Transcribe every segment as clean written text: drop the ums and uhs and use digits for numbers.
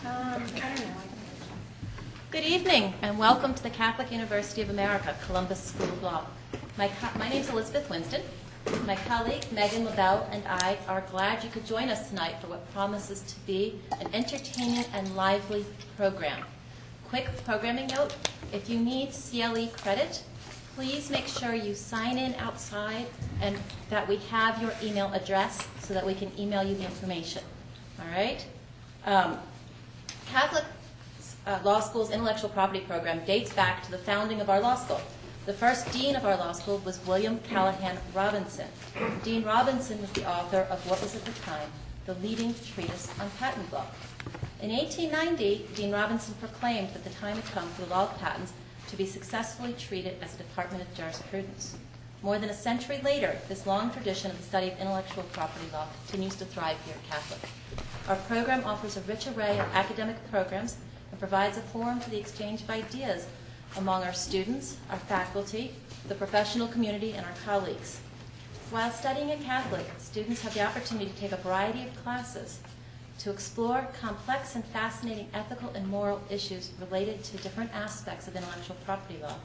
I don't know. Good evening, and welcome to the Catholic University of America, Columbus School of Law. My name is Elizabeth Winston. My colleague, Megan LaBelle, and I are glad you could join us tonight for what promises to be an entertaining and lively program. Quick programming note, if you need CLE credit, please make sure you sign in outside and that we have your email address so that we can email you the information. All right? Catholic Law School's intellectual property program dates back to the founding of our law school. The first dean of our law school was William Callahan Robinson. Dean Robinson was the author of what was at the time the leading treatise on patent law. In 1890, Dean Robinson proclaimed that the time had come for the law of patents to be successfully treated as a department of jurisprudence. More than a century later, this long tradition of the study of intellectual property law continues to thrive here at Catholic. Our program offers a rich array of academic programs and provides a forum for the exchange of ideas among our students, our faculty, the professional community, and our colleagues. While studying at Catholic, students have the opportunity to take a variety of classes to explore complex and fascinating ethical and moral issues related to different aspects of intellectual property law,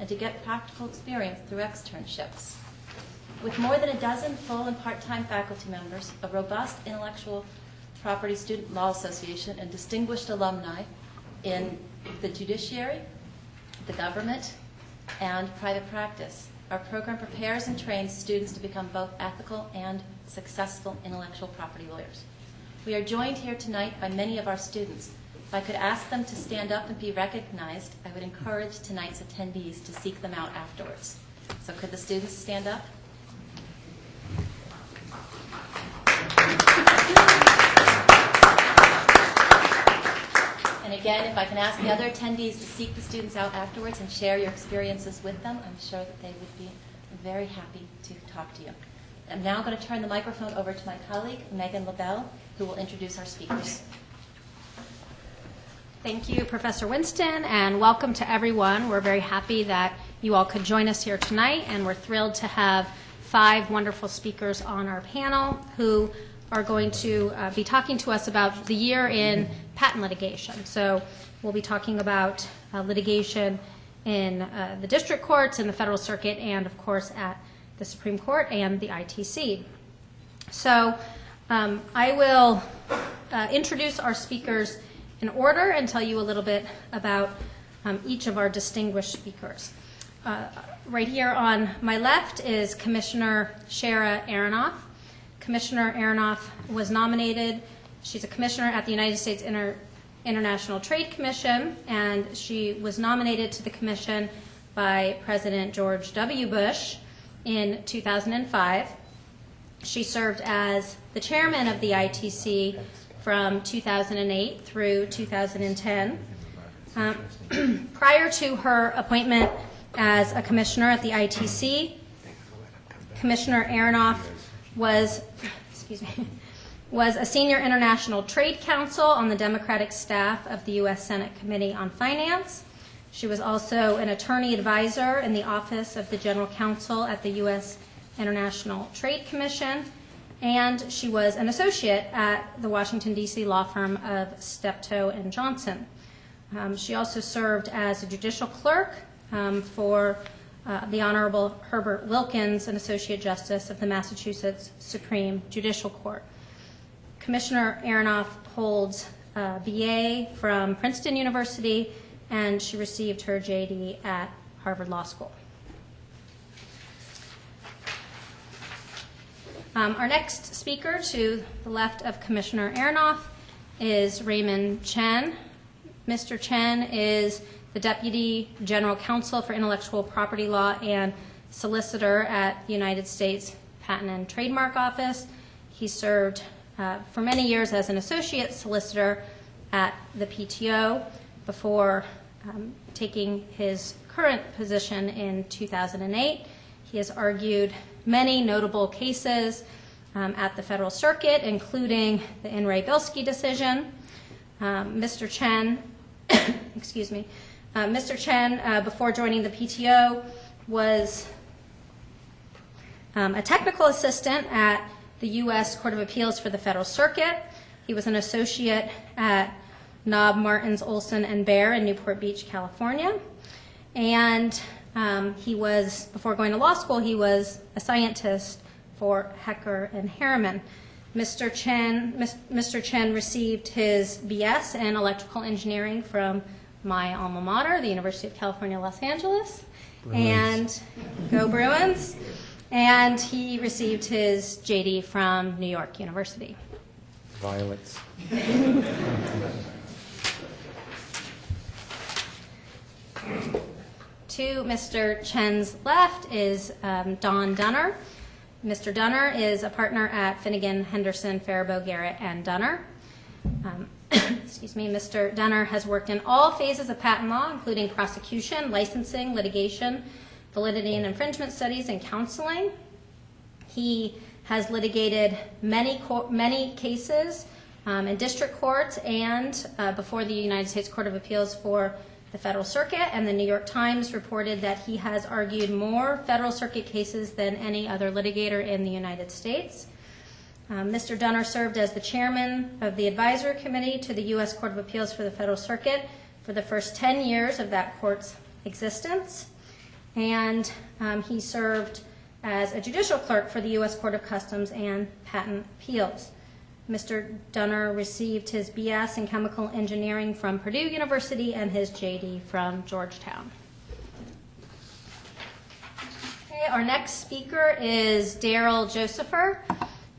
and to get practical experience through externships. With more than a dozen full and part-time faculty members, a robust intellectual property student law association, and distinguished alumni in the judiciary, the government, and private practice, our program prepares and trains students to become both ethical and successful intellectual property lawyers. We are joined here tonight by many of our students. If I could ask them to stand up and be recognized, I would encourage tonight's attendees to seek them out afterwards. So could the students stand up? And again, if I can ask the other attendees to seek the students out afterwards and share your experiences with them, I'm sure that they would be very happy to talk to you. I'm now going to turn the microphone over to my colleague, Megan LaBelle, who will introduce our speakers. Thank you, Professor Winston, and welcome to everyone. We're very happy that you all could join us here tonight, and we're thrilled to have 5 wonderful speakers on our panel who are going to be talking to us about the year in patent litigation. So we'll be talking about litigation in the district courts, in the federal circuit, and of course at the Supreme Court and the ITC. So I will introduce our speakers in order and tell you a little bit about each of our distinguished speakers. Right here on my left is Commissioner Shara Aronoff. Commissioner Aronoff was nominated. She's a commissioner at the United States International Trade Commission, and she was nominated to the commission by President George W. Bush in 2005. She served as the chairman of the ITC from 2008 through 2010. Prior to her appointment as a commissioner at the ITC, Commissioner Aronoff was a senior international trade counsel on the Democratic staff of the U.S. Senate Committee on Finance. She was also an attorney advisor in the Office of the General Counsel at the U.S. International Trade Commission, and she was an associate at the Washington, D.C. law firm of Steptoe and Johnson. She also served as a judicial clerk for the Honorable Herbert Wilkins, an Associate Justice of the Massachusetts Supreme Judicial Court. Commissioner Aronoff holds a BA from Princeton University, and she received her JD at Harvard Law School. Our next speaker to the left of Commissioner Aronoff is Raymond Chen. Mr. Chen is the Deputy General Counsel for Intellectual Property Law and Solicitor at the United States Patent and Trademark Office. He served for many years as an Associate Solicitor at the PTO before taking his current position in 2008. He has argued many notable cases at the Federal Circuit, including the In re Bilski decision. Mr. Chen, Mr. Chen, before joining the PTO, was a technical assistant at the U.S. Court of Appeals for the Federal Circuit. He was an associate at Knob, Martins, Olson, and Bear in Newport Beach, California. And he was, before going to law school, he was a scientist for Hecker and Harriman. Mr. Chen received his BS in electrical engineering from my alma mater, the University of California, Los Angeles. Bruins. And go Bruins. And he received his JD from New York University. Violets. To Mr. Chen's left is Don Dunner. Mr. Dunner is a partner at Finnegan, Henderson, Faribault, Garrett, and Dunner. Excuse me, Mr. Dunner has worked in all phases of patent law, including prosecution, licensing, litigation, validity and infringement studies, and counseling. He has litigated many cases in district courts and before the United States Court of Appeals for the Federal Circuit, and the New York Times reported that he has argued more Federal Circuit cases than any other litigator in the United States. Mr. Dunner served as the chairman of the advisory committee to the U.S. Court of Appeals for the Federal Circuit for the first 10 years of that court's existence, and he served as a judicial clerk for the U.S. Court of Customs and Patent Appeals. Mr. Dunner received his BS in chemical engineering from Purdue University and his JD from Georgetown. Okay, our next speaker is Daryl Josepher.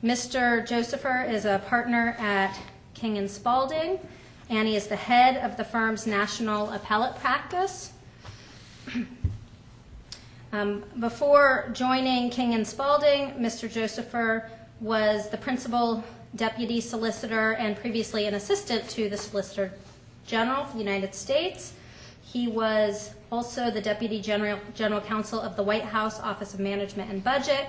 Mr. Josepher is a partner at King & Spalding, and he is the head of the firm's national appellate practice. Before joining King & Spalding, Mr. Josepher was the principal deputy solicitor and previously an assistant to the Solicitor General of the United States. He was also the deputy general counsel of the White House Office of Management and Budget.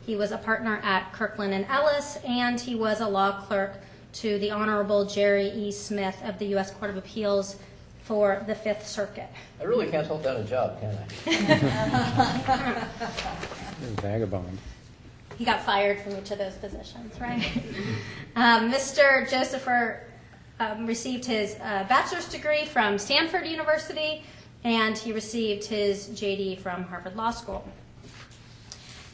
He was a partner at Kirkland & Ellis, and he was a law clerk to the Honorable Jerry E. Smith of the U.S. Court of Appeals for the Fifth Circuit. I really can't hold down a job, can I? You're a vagabond. He got fired from each of those positions, right? Mr. Josepher received his bachelor's degree from Stanford University, and he received his JD from Harvard Law School.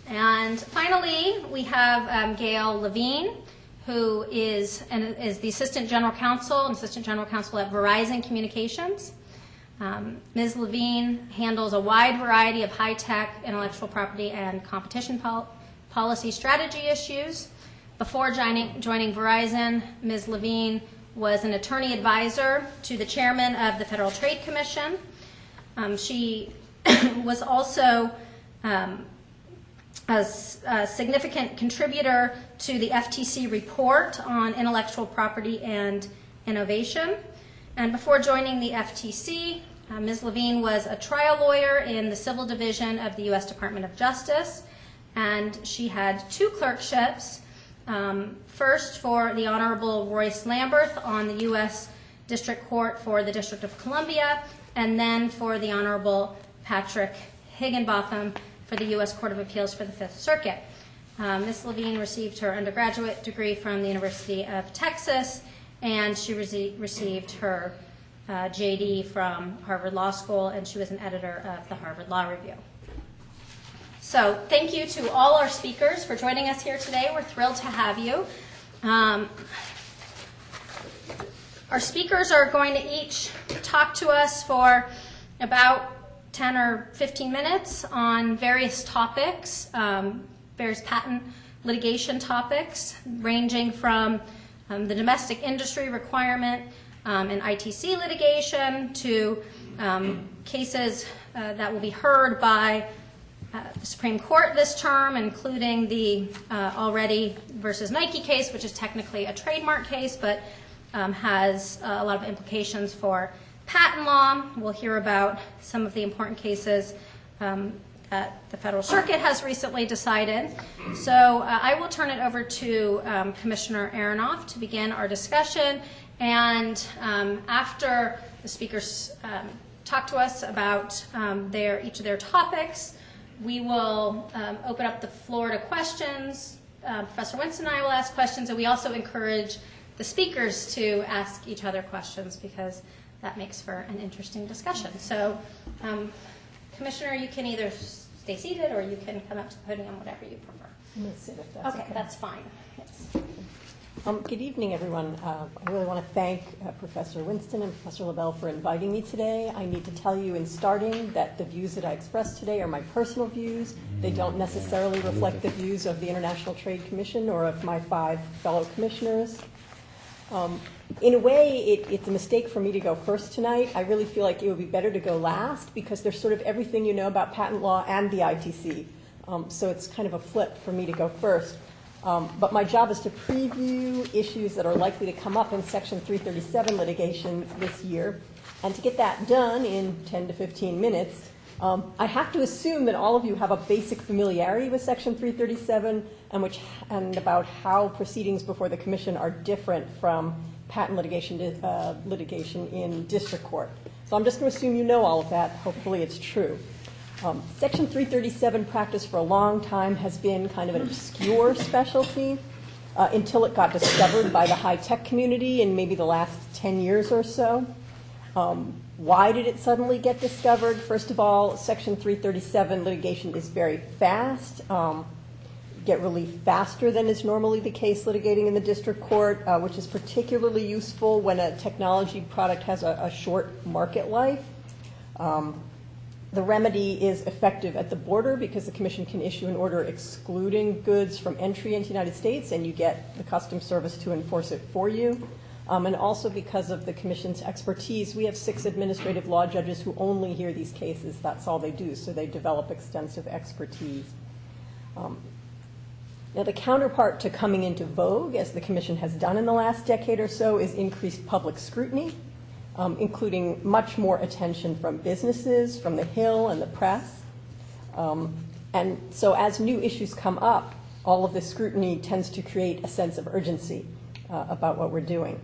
And finally, we have Gail Levine, who is the Assistant General Counsel and Assistant General Counsel at Verizon Communications. Ms. Levine handles a wide variety of high-tech intellectual property and competition policy strategy issues. Before joining Verizon, Ms. Levine was an attorney advisor to the chairman of the Federal Trade Commission. She was also a significant contributor to the FTC report on intellectual property and innovation. And before joining the FTC, Ms. Levine was a trial lawyer in the Civil Division of the U.S. Department of Justice, and she had two clerkships, first for the Honorable Royce Lamberth on the U.S. District Court for the District of Columbia, and then for the Honorable Patrick Higginbotham for the U.S. Court of Appeals for the Fifth Circuit. Ms. Levine received her undergraduate degree from the University of Texas, and she received her JD from Harvard Law School, and she was an editor of the Harvard Law Review. So thank you to all our speakers for joining us here today. We're thrilled to have you. Our speakers are going to each talk to us for about 10 or 15 minutes on various topics, various patent litigation topics, ranging from the domestic industry requirement in ITC litigation to cases that will be heard by the Supreme Court this term, including the Already versus Nike case, which is technically a trademark case, but has a lot of implications for patent law. We'll hear about some of the important cases that the Federal Circuit has recently decided. So I will turn it over to Commissioner Aronoff to begin our discussion. And after the speakers talk to us about each of their topics, we will open up the floor to questions. Professor Winston and I will ask questions, and we also encourage the speakers to ask each other questions because that makes for an interesting discussion. So, Commissioner, you can either stay seated or you can come up to the podium, whatever you prefer. I'm going to sit if that's okay. That's fine. Yes. Good evening, everyone. I really want to thank Professor Winston and Professor LaBelle for inviting me today. I need to tell you in starting that the views that I express today are my personal views. They don't necessarily reflect the views of the International Trade Commission or of my 5 fellow commissioners. In a way, it's a mistake for me to go first tonight. I really feel like it would be better to go last because there's sort of everything you know about patent law and the ITC. So it's kind of a flip for me to go first. But my job is to preview issues that are likely to come up in Section 337 litigation this year. And to get that done in 10 to 15 minutes, I have to assume that all of you have a basic familiarity with Section 337 and about how proceedings before the Commission are different from patent litigation in district court. So I'm just going to assume you know all of that. Hopefully it's true. Section 337 practice for a long time has been kind of an obscure specialty until it got discovered by the high-tech community in maybe the last 10 years or so. Why did it suddenly get discovered? First of all, Section 337 litigation is very fast. Get relief faster than is normally the case litigating in the district court, which is particularly useful when a technology product has a short market life. The remedy is effective at the border because the Commission can issue an order excluding goods from entry into the United States, and you get the Customs Service to enforce it for you. And also because of the Commission's expertise, we have 6 administrative law judges who only hear these cases. That's all they do, so they develop extensive expertise. Now, the counterpart to coming into vogue, as the Commission has done in the last decade or so, is increased public scrutiny, including much more attention from businesses, from the Hill and the press. And so as new issues come up, all of this scrutiny tends to create a sense of urgency about what we're doing.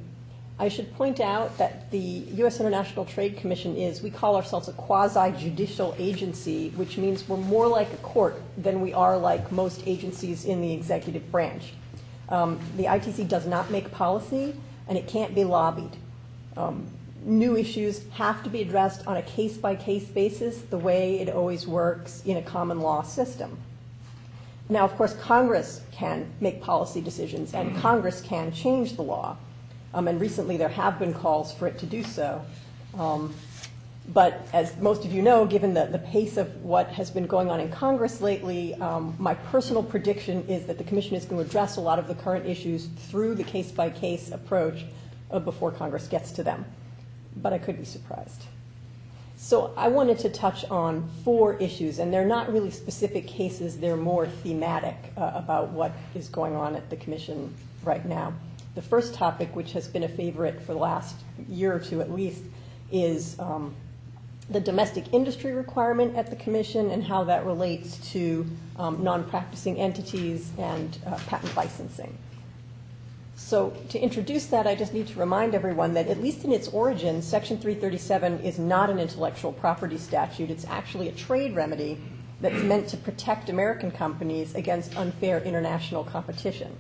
I should point out that the U.S. International Trade Commission we call ourselves a quasi-judicial agency, which means we're more like a court than we are like most agencies in the executive branch. The ITC does not make policy, and it can't be lobbied. New issues have to be addressed on a case-by-case basis, the way it always works in a common law system. Now, of course, Congress can make policy decisions, and Congress can change the law. And recently there have been calls for it to do so. But as most of you know, given the pace of what has been going on in Congress lately, my personal prediction is that the Commission is going to address a lot of the current issues through the case-by-case approach before Congress gets to them. But I could be surprised. So I wanted to touch on 4 issues, and they're not really specific cases. They're more thematic about what is going on at the Commission right now. The first topic, which has been a favorite for the last year or two at least, is the domestic industry requirement at the Commission and how that relates to non-practicing entities and patent licensing. So to introduce that, I just need to remind everyone that at least in its origin, Section 337 is not an intellectual property statute. It's actually a trade remedy that's meant to protect American companies against unfair international competition.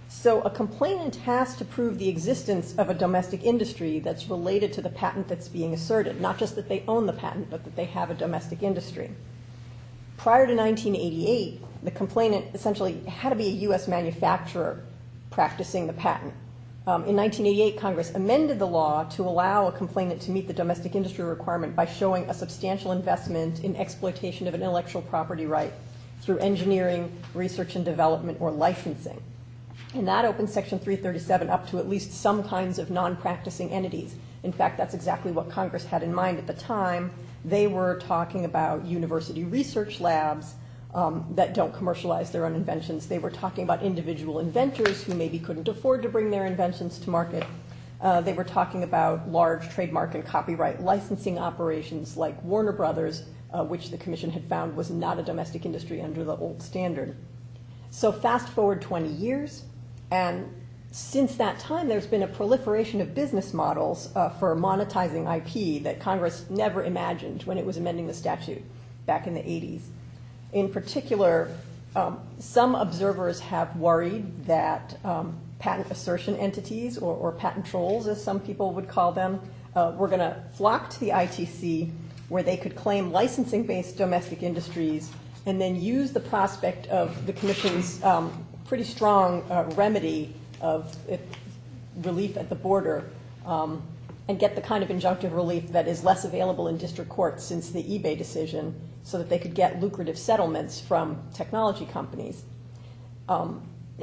So a complainant has to prove the existence of a domestic industry that's related to the patent that's being asserted, not just that they own the patent, but that they have a domestic industry. Prior to 1988, the complainant essentially had to be a U.S. manufacturer practicing the patent. In 1988, Congress amended the law to allow a complainant to meet the domestic industry requirement by showing a substantial investment in exploitation of an intellectual property right through engineering, research and development, or licensing. And that opens Section 337 up to at least some kinds of non-practicing entities. In fact, that's exactly what Congress had in mind at the time. They were talking about university research labs that don't commercialize their own inventions. They were talking about individual inventors who maybe couldn't afford to bring their inventions to market. They were talking about large trademark and copyright licensing operations like Warner Brothers, which the Commission had found was not a domestic industry under the old standard. So fast forward 20 years, and since that time, there's been a proliferation of business models for monetizing IP that Congress never imagined when it was amending the statute back in the 80s. In particular, some observers have worried that patent assertion entities, or patent trolls, as some people would call them, were going to flock to the ITC, where they could claim licensing-based domestic industries and then use the prospect of the Commission's pretty strong remedy of relief at the border and get the kind of injunctive relief that is less available in district courts since the eBay decision, so that they could get lucrative settlements from technology companies.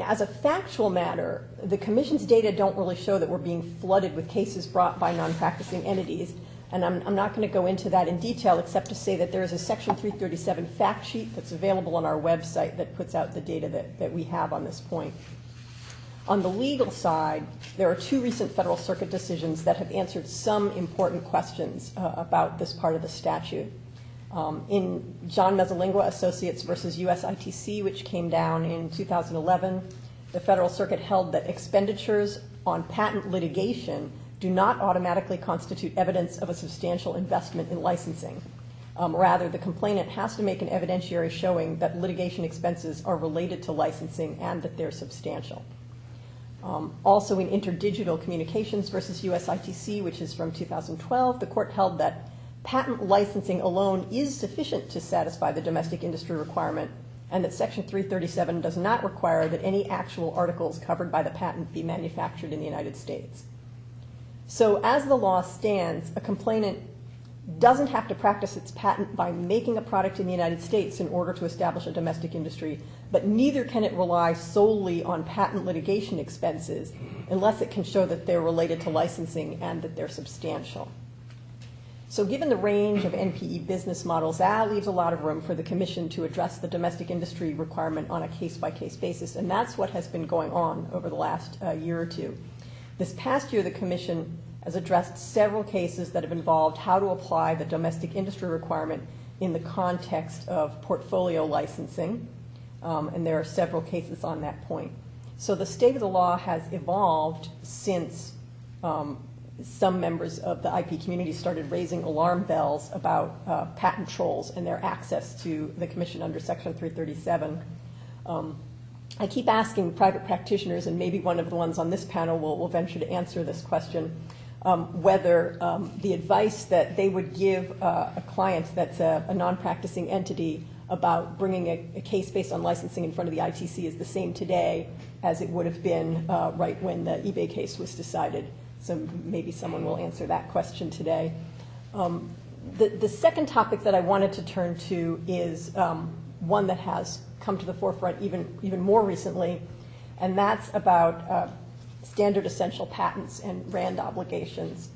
As a factual matter, the Commission's data don't really show that we're being flooded with cases brought by non-practicing entities, and I'm not going to go into that in detail except to say that there is a Section 337 fact sheet that's available on our website that puts out the data that we have on this point. On the legal side, there are 2 recent Federal Circuit decisions that have answered some important questions about this part of the statute. In John Mezzalingua Associates versus US ITC, which came down in 2011, the Federal Circuit held that expenditures on patent litigation do not automatically constitute evidence of a substantial investment in licensing. Rather, the complainant has to make an evidentiary showing that litigation expenses are related to licensing and that they're substantial. Also in Interdigital Communications versus US ITC, which is from 2012, the court held that patent licensing alone is sufficient to satisfy the domestic industry requirement, and that Section 337 does not require that any actual articles covered by the patent be manufactured in the United States. So as the law stands, a complainant doesn't have to practice its patent by making a product in the United States in order to establish a domestic industry, but neither can it rely solely on patent litigation expenses unless it can show that they're related to licensing and that they're substantial. So given the range of NPE business models, that leaves a lot of room for the Commission to address the domestic industry requirement on a case-by-case basis, and that's what has been going on over the last year or two. This past year, the Commission has addressed several cases that have involved how to apply the domestic industry requirement in the context of portfolio licensing, and there are several cases on that point. So the state of the law has evolved since some members of the IP community started raising alarm bells about patent trolls and their access to the Commission under Section 337. I keep asking private practitioners, and maybe one of the ones on this panel will venture to answer this question, whether the advice that they would give a client that's a non-practicing entity about bringing a case based on licensing in front of the ITC is the same today as it would have been right when the eBay case was decided. So maybe someone will answer that question today. The second topic that I wanted to turn to is one that has come to the forefront even more recently, and that's about standard essential patents and RAND obligations.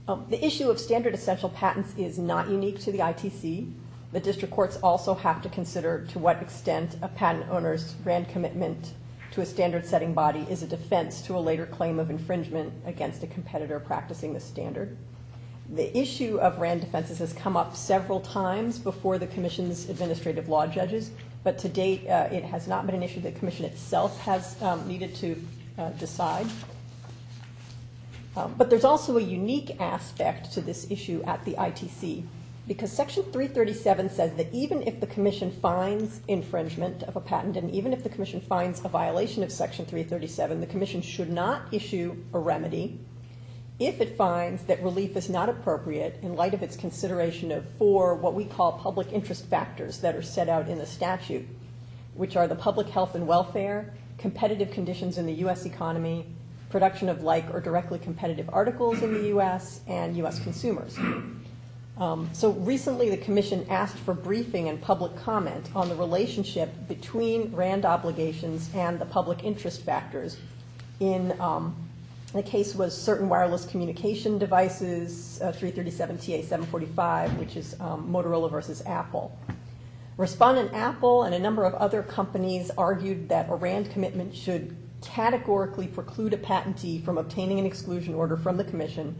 The issue of standard essential patents is not unique to the ITC. The district courts also have to consider to what extent a patent owner's RAND commitment to a standard-setting body is a defense to a later claim of infringement against a competitor practicing the standard. The issue of RAND defenses has come up several times before the Commission's administrative law judges, but to date it has not been an issue the Commission itself has needed to decide. But there's also a unique aspect to this issue at the ITC, because Section 337 says that even if the Commission finds infringement of a patent and even if the Commission finds a violation of Section 337, the Commission should not issue a remedy if it finds that relief is not appropriate in light of its consideration of 4 what we call public interest factors that are set out in the statute, which are the public health and welfare, competitive conditions in the U.S. economy, production of like or directly competitive articles in the U.S., and U.S. consumers. So recently the Commission asked for briefing and public comment on the relationship between RAND obligations and the public interest factors. In the case was certain wireless communication devices, 337 TA 745, which is Motorola versus Apple. Respondent Apple and a number of other companies argued that a RAND commitment should categorically preclude a patentee from obtaining an exclusion order from the Commission,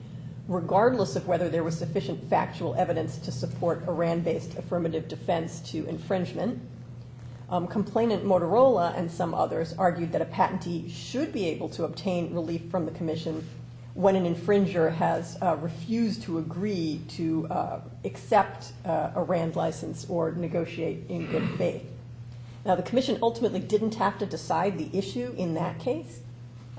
regardless of whether there was sufficient factual evidence to support a RAND-based affirmative defense to infringement. Complainant Motorola and some others argued that a patentee should be able to obtain relief from the Commission when an infringer has refused to agree to accept a RAND license or negotiate in good faith. Now, the Commission ultimately didn't have to decide the issue in that case,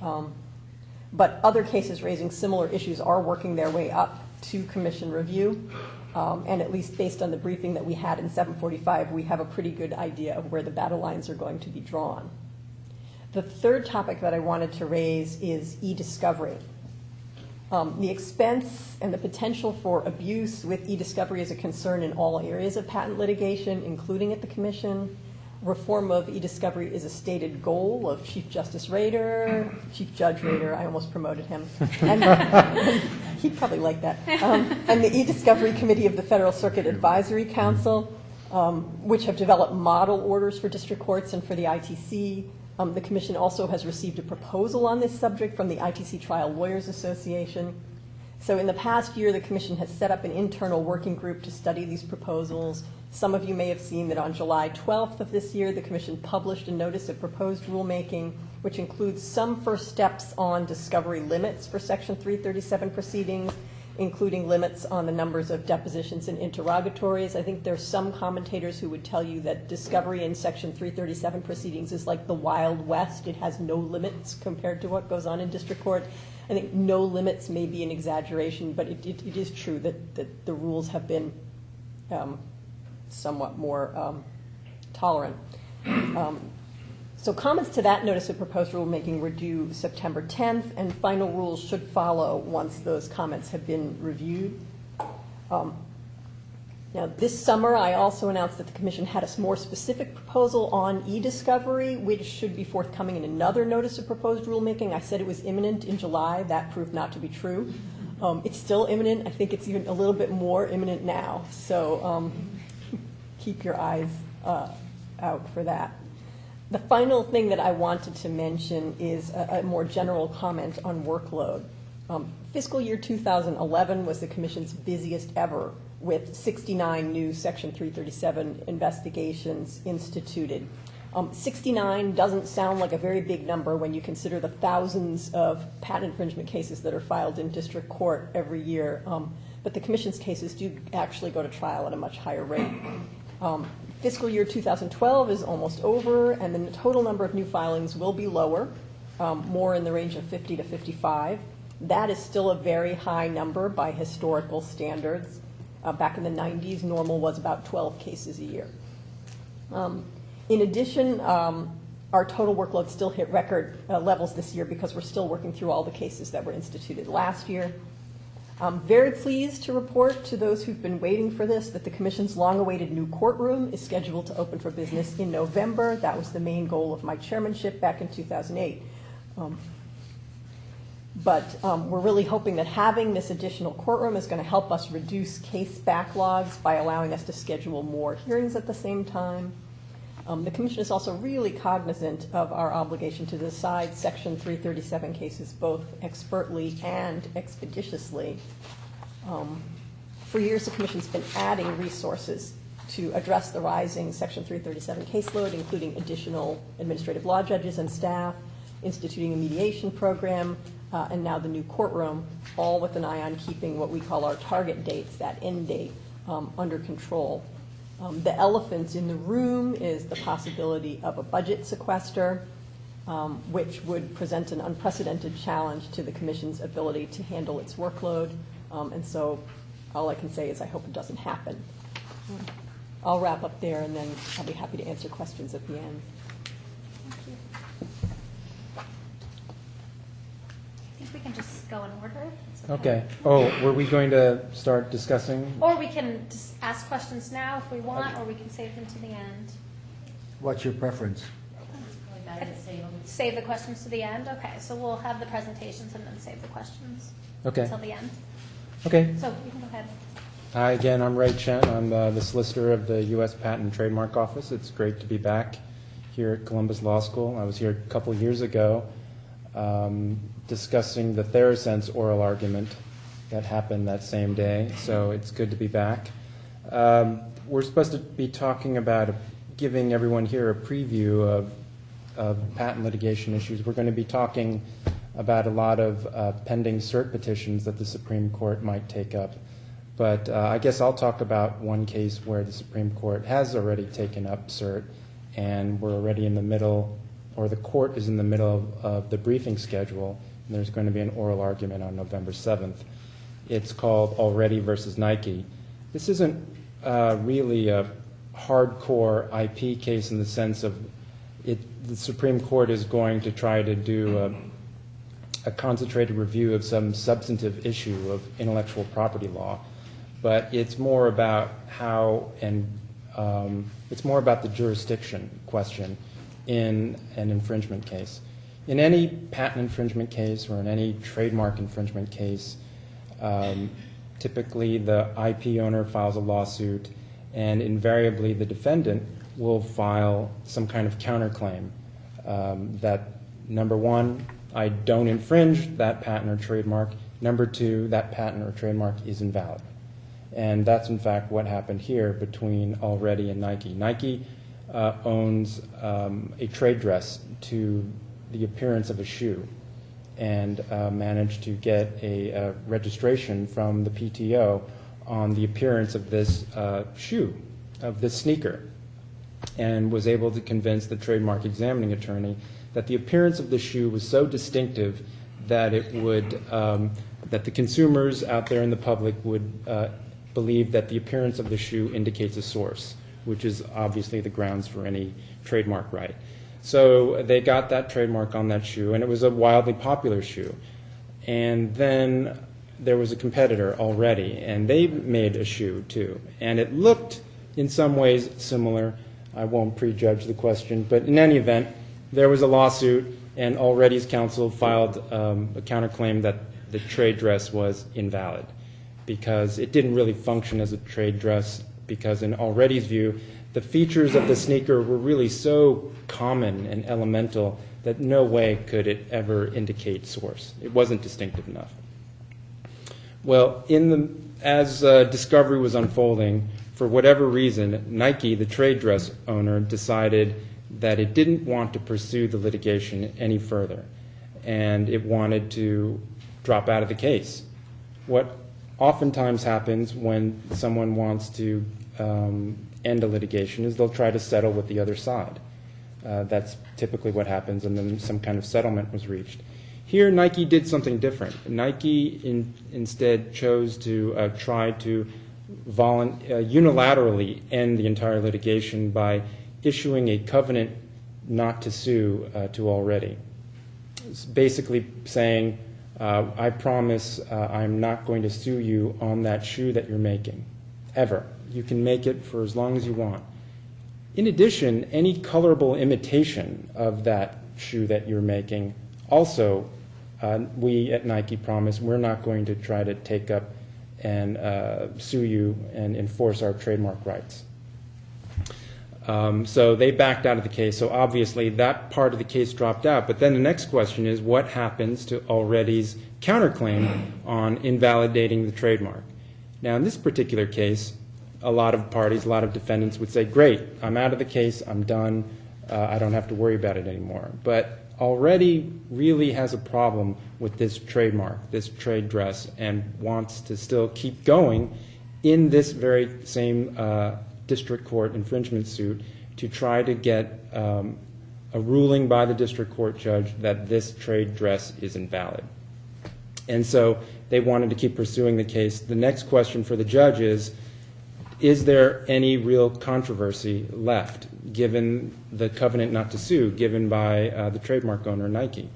But other cases raising similar issues are working their way up to commission review. And at least based on the briefing that we had in 745, we have a pretty good idea of where the battle lines are going to be drawn. The third topic that I wanted to raise is e-discovery. The expense and the potential for abuse with e-discovery is a concern in all areas of patent litigation, including at the Commission. Reform of e-discovery is a stated goal of Chief Justice Rader, Chief Judge Rader, I almost promoted him, and he'd probably like that, and the e-discovery committee of the Federal Circuit Advisory Council, which have developed model orders for district courts and for the ITC. The Commission also has received a proposal on this subject from the ITC Trial Lawyers Association. So in the past year, the Commission has set up an internal working group to study these proposals. Some of you may have seen that on July 12th of this year, the Commission published a notice of proposed rulemaking, which includes some first steps on discovery limits for Section 337 proceedings, including limits on the numbers of depositions and interrogatories. I think there's some commentators who would tell you that discovery in Section 337 proceedings is like the Wild West. It has no limits compared to what goes on in district court. I think no limits may be an exaggeration, but it is true that the rules have been somewhat more tolerant. So comments to that notice of proposed rulemaking were due September 10th, and final rules should follow once those comments have been reviewed. Now, this summer, I also announced that the Commission had a more specific proposal on e-discovery, which should be forthcoming in another notice of proposed rulemaking. I said it was imminent in July. That proved not to be true. It's still imminent. I think it's even a little bit more imminent now. So keep your eyes out for that. The final thing that I wanted to mention is a more general comment on workload. Fiscal year 2011 was the Commission's busiest ever, with 69 new Section 337 investigations instituted. 69 doesn't sound like a very big number when you consider the thousands of patent infringement cases that are filed in district court every year, but the Commission's cases do actually go to trial at a much higher rate. Fiscal year 2012 is almost over, and the total number of new filings will be lower, more in the range of 50 to 55. That is still a very high number by historical standards. Back in the 90s, normal was about 12 cases a year. In addition, our total workload still hit record levels this year because we're still working through all the cases that were instituted last year. I'm very pleased to report to those who've been waiting for this that the Commission's long-awaited new courtroom is scheduled to open for business in November. That was the main goal of my chairmanship back in 2008. But we're really hoping that having this additional courtroom is going to help us reduce case backlogs by allowing us to schedule more hearings at the same time. The Commission is also really cognizant of our obligation to decide Section 337 cases both expertly and expeditiously. For years, the Commission's been adding resources to address the rising Section 337 caseload, including additional administrative law judges and staff, instituting a mediation program, and now the new courtroom, all with an eye on keeping what we call our target dates, that end date, under control. The elephant in the room is the possibility of a budget sequester, which would present an unprecedented challenge to the Commission's ability to handle its workload. And so all I can say is I hope it doesn't happen. I'll wrap up there, and then I'll be happy to answer questions at the end. Thank you. I think we can just go in order. Okay. Oh, were we going to start discussing? Or we can just ask questions now if we want, or we can save them to the end. What's your preference? Probably better to save them. Save the questions to the end? Okay, so we'll have the presentations and then save the questions Okay. until the end. Okay. So you can go ahead. Hi again, I'm Ray Chen. I'm the solicitor of the U.S. Patent and Trademark Office. It's great to be back here at Columbus Law School. I was here a couple years ago discussing the TheraSense oral argument that happened that same day, so it's good to be back. We're supposed to be talking about giving everyone here a preview of patent litigation issues. We're going to be talking about a lot of pending cert petitions that the Supreme Court might take up. But I guess I'll talk about one case where the Supreme Court has already taken up cert, and we're already in the middle, or the court is in the middle of the briefing schedule, and there's going to be an oral argument on November 7th. It's called Already versus Nike. This isn't really a hardcore IP case in the sense of the Supreme Court is going to try to do a concentrated review of some substantive issue of intellectual property law, but it's more about it's more about the jurisdiction question in an infringement case. In any patent infringement case or in any trademark infringement case, typically the IP owner files a lawsuit, and invariably the defendant will file some kind of counterclaim that, number one, I don't infringe that patent or trademark. Number two, that patent or trademark is invalid. And that's, in fact, what happened here between Already and Nike. Nike owns a trade dress to the appearance of a shoe and managed to get a registration from the PTO on the appearance of this shoe, of this sneaker, and was able to convince the trademark examining attorney that the appearance of the shoe was so distinctive that it would, that the consumers out there in the public would believe that the appearance of the shoe indicates a source, which is obviously the grounds for any trademark right. So they got that trademark on that shoe, and it was a wildly popular shoe. And then there was a competitor Already, and they made a shoe too. And it looked in some ways similar. I won't prejudge the question, but in any event, there was a lawsuit, and Already's counsel filed a counterclaim that the trade dress was invalid because it didn't really function as a trade dress, because in Already's view, the features of the sneaker were really so common and elemental that no way could it ever indicate source. It wasn't distinctive enough. Well, as discovery was unfolding, for whatever reason, Nike, the trade dress owner, decided that it didn't want to pursue the litigation any further, and it wanted to drop out of the case. What oftentimes happens when someone wants to end a litigation is they'll try to settle with the other side. That's typically what happens, and then some kind of settlement was reached. Here, Nike did something different. Nike instead chose to try to unilaterally end the entire litigation by issuing a covenant not to sue to Already. It's basically saying, I promise I'm not going to sue you on that shoe that you're making, ever. You can make it for as long as you want. In addition, any colorable imitation of that shoe that you're making, also, we at Nike promise we're not going to try to take up and sue you and enforce our trademark rights. So they backed out of the case. So obviously that part of the case dropped out. But then the next question is, what happens to Already's counterclaim on invalidating the trademark? Now, in this particular case, a lot of parties, a lot of defendants would say, great, I'm out of the case, I'm done, I don't have to worry about it anymore. But Already really has a problem with this trademark, this trade dress, and wants to still keep going in this very same district court infringement suit to try to get a ruling by the district court judge that this trade dress is invalid. And so they wanted to keep pursuing the case. The next question for the judge is there any real controversy left, given the covenant not to sue given by the trademark owner, Nike?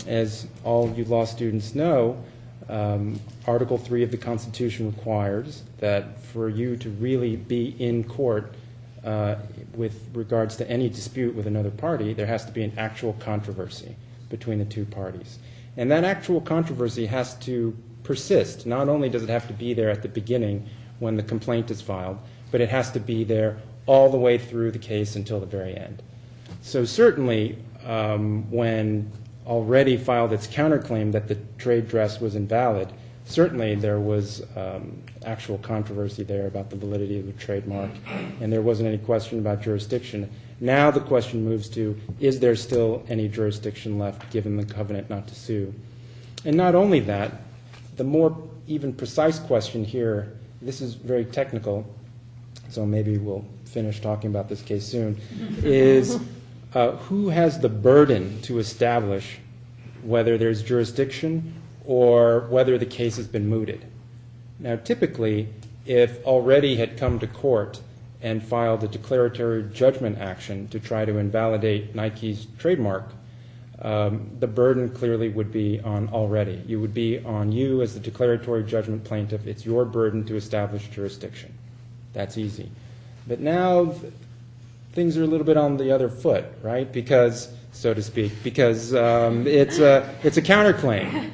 As all you law students know, Article 3 of the Constitution requires that for you to really be in court with regards to any dispute with another party, there has to be an actual controversy between the two parties. And that actual controversy has to persist. Not only does it have to be there at the beginning when the complaint is filed, but it has to be there all the way through the case until the very end. So certainly when Already filed its counterclaim that the trade dress was invalid, certainly there was actual controversy there about the validity of the trademark, and there wasn't any question about jurisdiction. Now the question moves to, is there still any jurisdiction left given the covenant not to sue? And not only that, the more even precise question here, this is very technical, so maybe we'll finish talking about this case soon, is who has the burden to establish whether there's jurisdiction or whether the case has been mooted? Now, typically, if already had come to court and filed a declaratory judgment action to try to invalidate Nike's trademark, the burden clearly would be on already. It would be on you as the declaratory judgment plaintiff. It's your burden to establish jurisdiction. That's easy. But now things are a little bit on the other foot, right? Because, so to speak, because it's a counterclaim.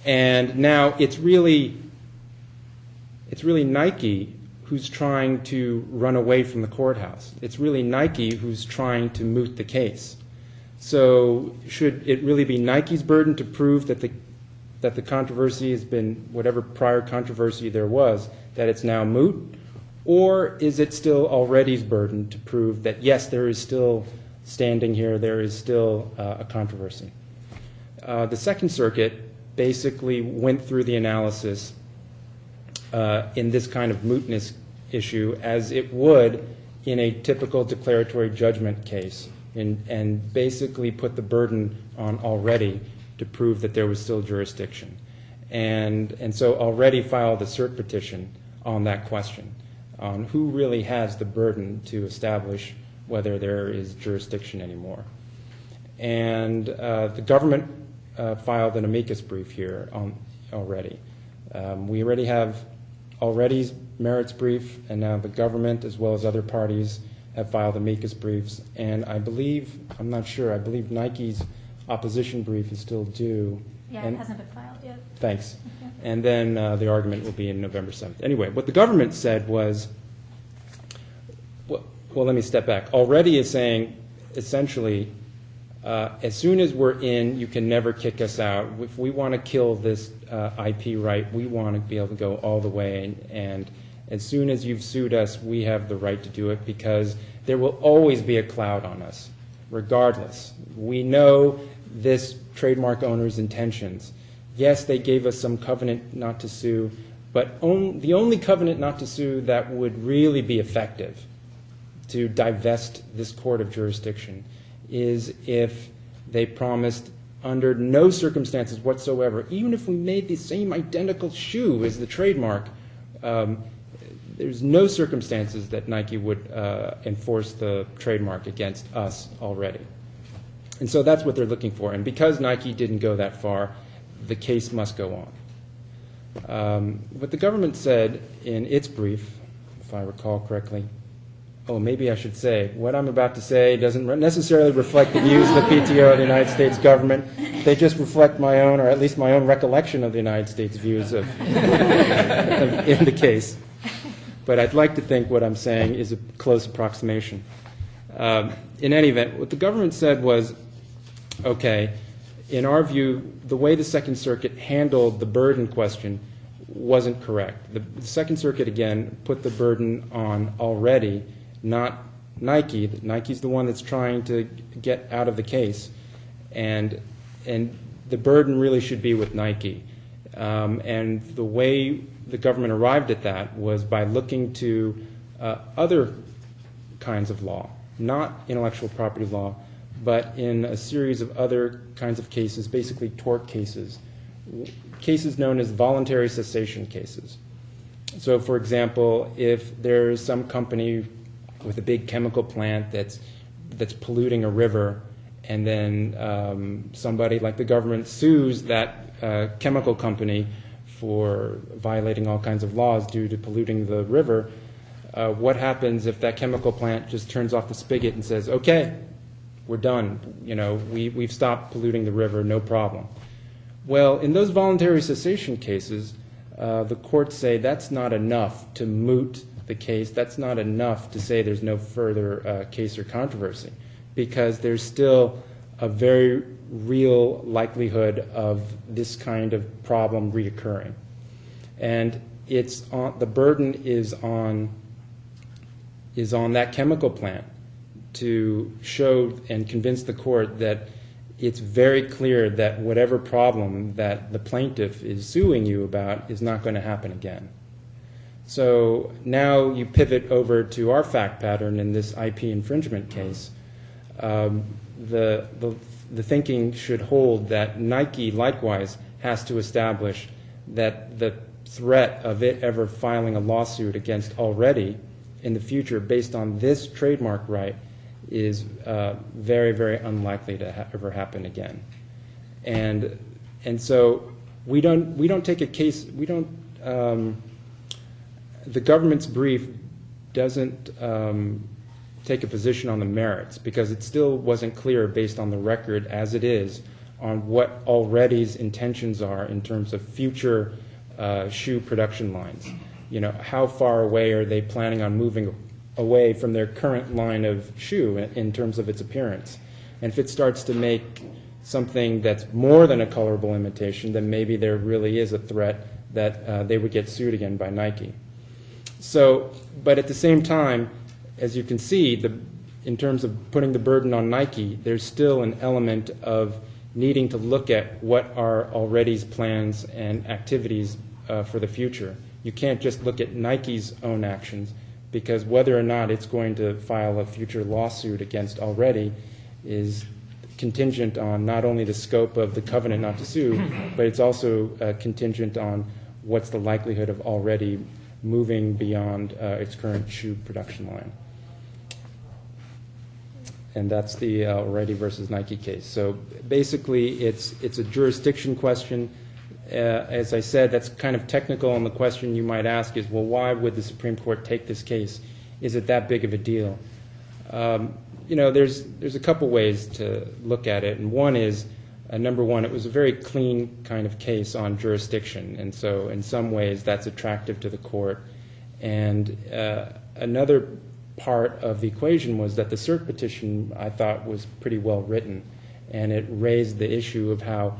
And now it's really Nike who's trying to run away from the courthouse. It's really Nike who's trying to moot the case. So should it really be Nike's burden to prove that the controversy has been, whatever prior controversy there was, that it's now moot? Or is it still already's burden to prove that, yes, there is still standing here, there is still a controversy? The Second Circuit basically went through the analysis in this kind of mootness issue as it would in a typical declaratory judgment case, and basically put the burden on already to prove that there was still jurisdiction. And so already filed a cert petition on that question, on who really has the burden to establish whether there is jurisdiction anymore. And the government filed an amicus brief here already. We already have already's merits brief, and now the government, as well as other parties, have filed amicus briefs. And I believe, I'm not sure, I believe Nike's opposition brief is still due. Yeah, it hasn't been filed yet. Thanks. And then the argument will be in November 7th. Anyway, what the government said was, well, let me step back. Already is saying, essentially, as soon as we're in, you can never kick us out. If we want to kill this IP right, we want to be able to go all the way. And as soon as you've sued us, we have the right to do it because there will always be a cloud on us, regardless. We know this trademark owner's intentions. Yes, they gave us some covenant not to sue, but the only covenant not to sue that would really be effective to divest this court of jurisdiction is if they promised under no circumstances whatsoever, even if we made the same identical shoe as the trademark, there's no circumstances that Nike would enforce the trademark against us already. And so that's what they're looking for. And because Nike didn't go that far, the case must go on. What the government said in its brief, if I recall correctly, maybe I should say, what I'm about to say doesn't necessarily reflect the views of the PTO of the United States government. They just reflect my own, or at least my own recollection of the United States views in the case. But I'd like to think what I'm saying is a close approximation. In any event, what the government said was, okay, in our view, the way the Second Circuit handled the burden question wasn't correct. The Second Circuit, again, put the burden on already, not Nike. Nike's the one that's trying to get out of the case. And the burden really should be with Nike. And the way the government arrived at that was by looking to other kinds of law, not intellectual property law, but in a series of other kinds of cases, basically tort cases, cases known as voluntary cessation cases. So, for example, if there's some company with a big chemical plant that's polluting a river, and then somebody like the government sues that chemical company for violating all kinds of laws due to polluting the river, what happens if that chemical plant just turns off the spigot and says, okay, we're done, we've stopped polluting the river, no problem. Well, in those voluntary cessation cases, the courts say that's not enough to moot the case. That's not enough to say there's no further case or controversy, because there's still a very real likelihood of this kind of problem reoccurring. And the burden is on that chemical plant to show and convince the court that it's very clear that whatever problem that the plaintiff is suing you about is not going to happen again. So now you pivot over to our fact pattern in this IP infringement case. the thinking should hold that Nike likewise has to establish that the threat of it ever filing a lawsuit against already in the future based on this trademark right is very, very unlikely to ever happen again. And so we don't take a case, the government's brief doesn't take a position on the merits because it still wasn't clear based on the record as it is on what already's intentions are in terms of future shoe production lines. You know, how far away are they planning on moving away from their current line of shoe in terms of its appearance? And if it starts to make something that's more than a colorable imitation, then maybe there really is a threat that they would get sued again by Nike. So, but at the same time, as you can see, in terms of putting the burden on Nike, there's still an element of needing to look at what are already's plans and activities for the future. You can't just look at Nike's own actions, because whether or not it's going to file a future lawsuit against already is contingent on not only the scope of the covenant not to sue, but it's also contingent on what's the likelihood of already moving beyond its current shoe production line. And that's the Already versus Nike case. So basically, it's a jurisdiction question. As I said, that's kind of technical, and the question you might ask is, well, why would the Supreme Court take this case? Is it that big of a deal? You know, there's a couple ways to look at it, and one is, number one, it was a very clean kind of case on jurisdiction, and so in some ways that's attractive to the court. And another part of the equation was that the cert petition, I thought, was pretty well written, and it raised the issue of how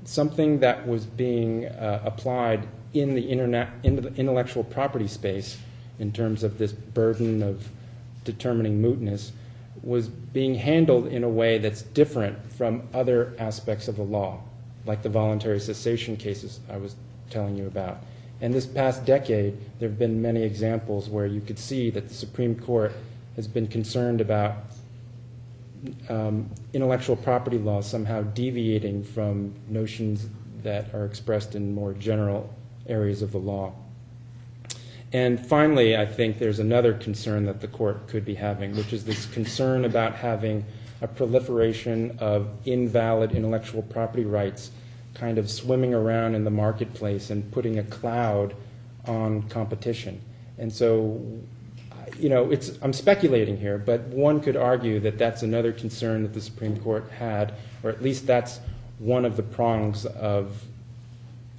something that was being applied in the intellectual property space in terms of this burden of determining mootness was being handled in a way that's different from other aspects of the law, like the voluntary cessation cases I was telling you about. And this past decade, there have been many examples where you could see that the Supreme Court has been concerned about intellectual property law somehow deviating from notions that are expressed in more general areas of the law. And finally, I think there's another concern that the court could be having, which is this concern about having a proliferation of invalid intellectual property rights kind of swimming around in the marketplace and putting a cloud on competition. And so, you know, I'm speculating here, but one could argue that that's another concern that the Supreme Court had, or at least that's one of the prongs of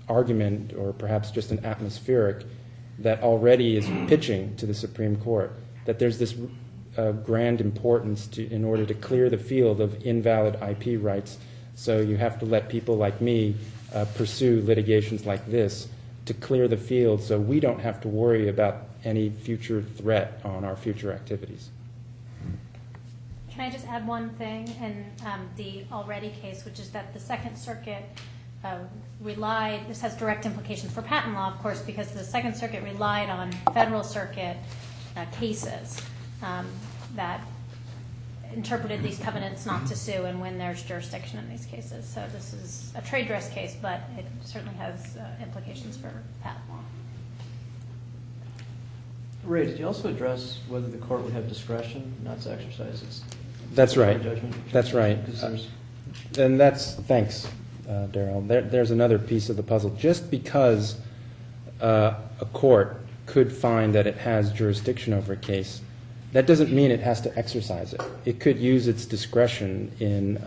argument, or perhaps just an atmospheric, that already is pitching to the Supreme Court, that there's this grand importance in order to clear the field of invalid IP rights. So you have to let people like me pursue litigations like this to clear the field so we don't have to worry about any future threat on our future activities. Can I just add one thing in the Already case, which is that the Second Circuit relied, this has direct implications for patent law, of course, because the Second Circuit relied on Federal Circuit cases that interpreted these covenants not to sue and when there's jurisdiction in these cases. So this is a trade dress case, but it certainly has implications for patent law. Ray, did you also address whether the court would have discretion not to exercise its That's right. judgment? That's right. And thanks, Daryl. There's another piece of the puzzle. Just because a court could find that it has jurisdiction over a case, that doesn't mean it has to exercise it. It could use its discretion in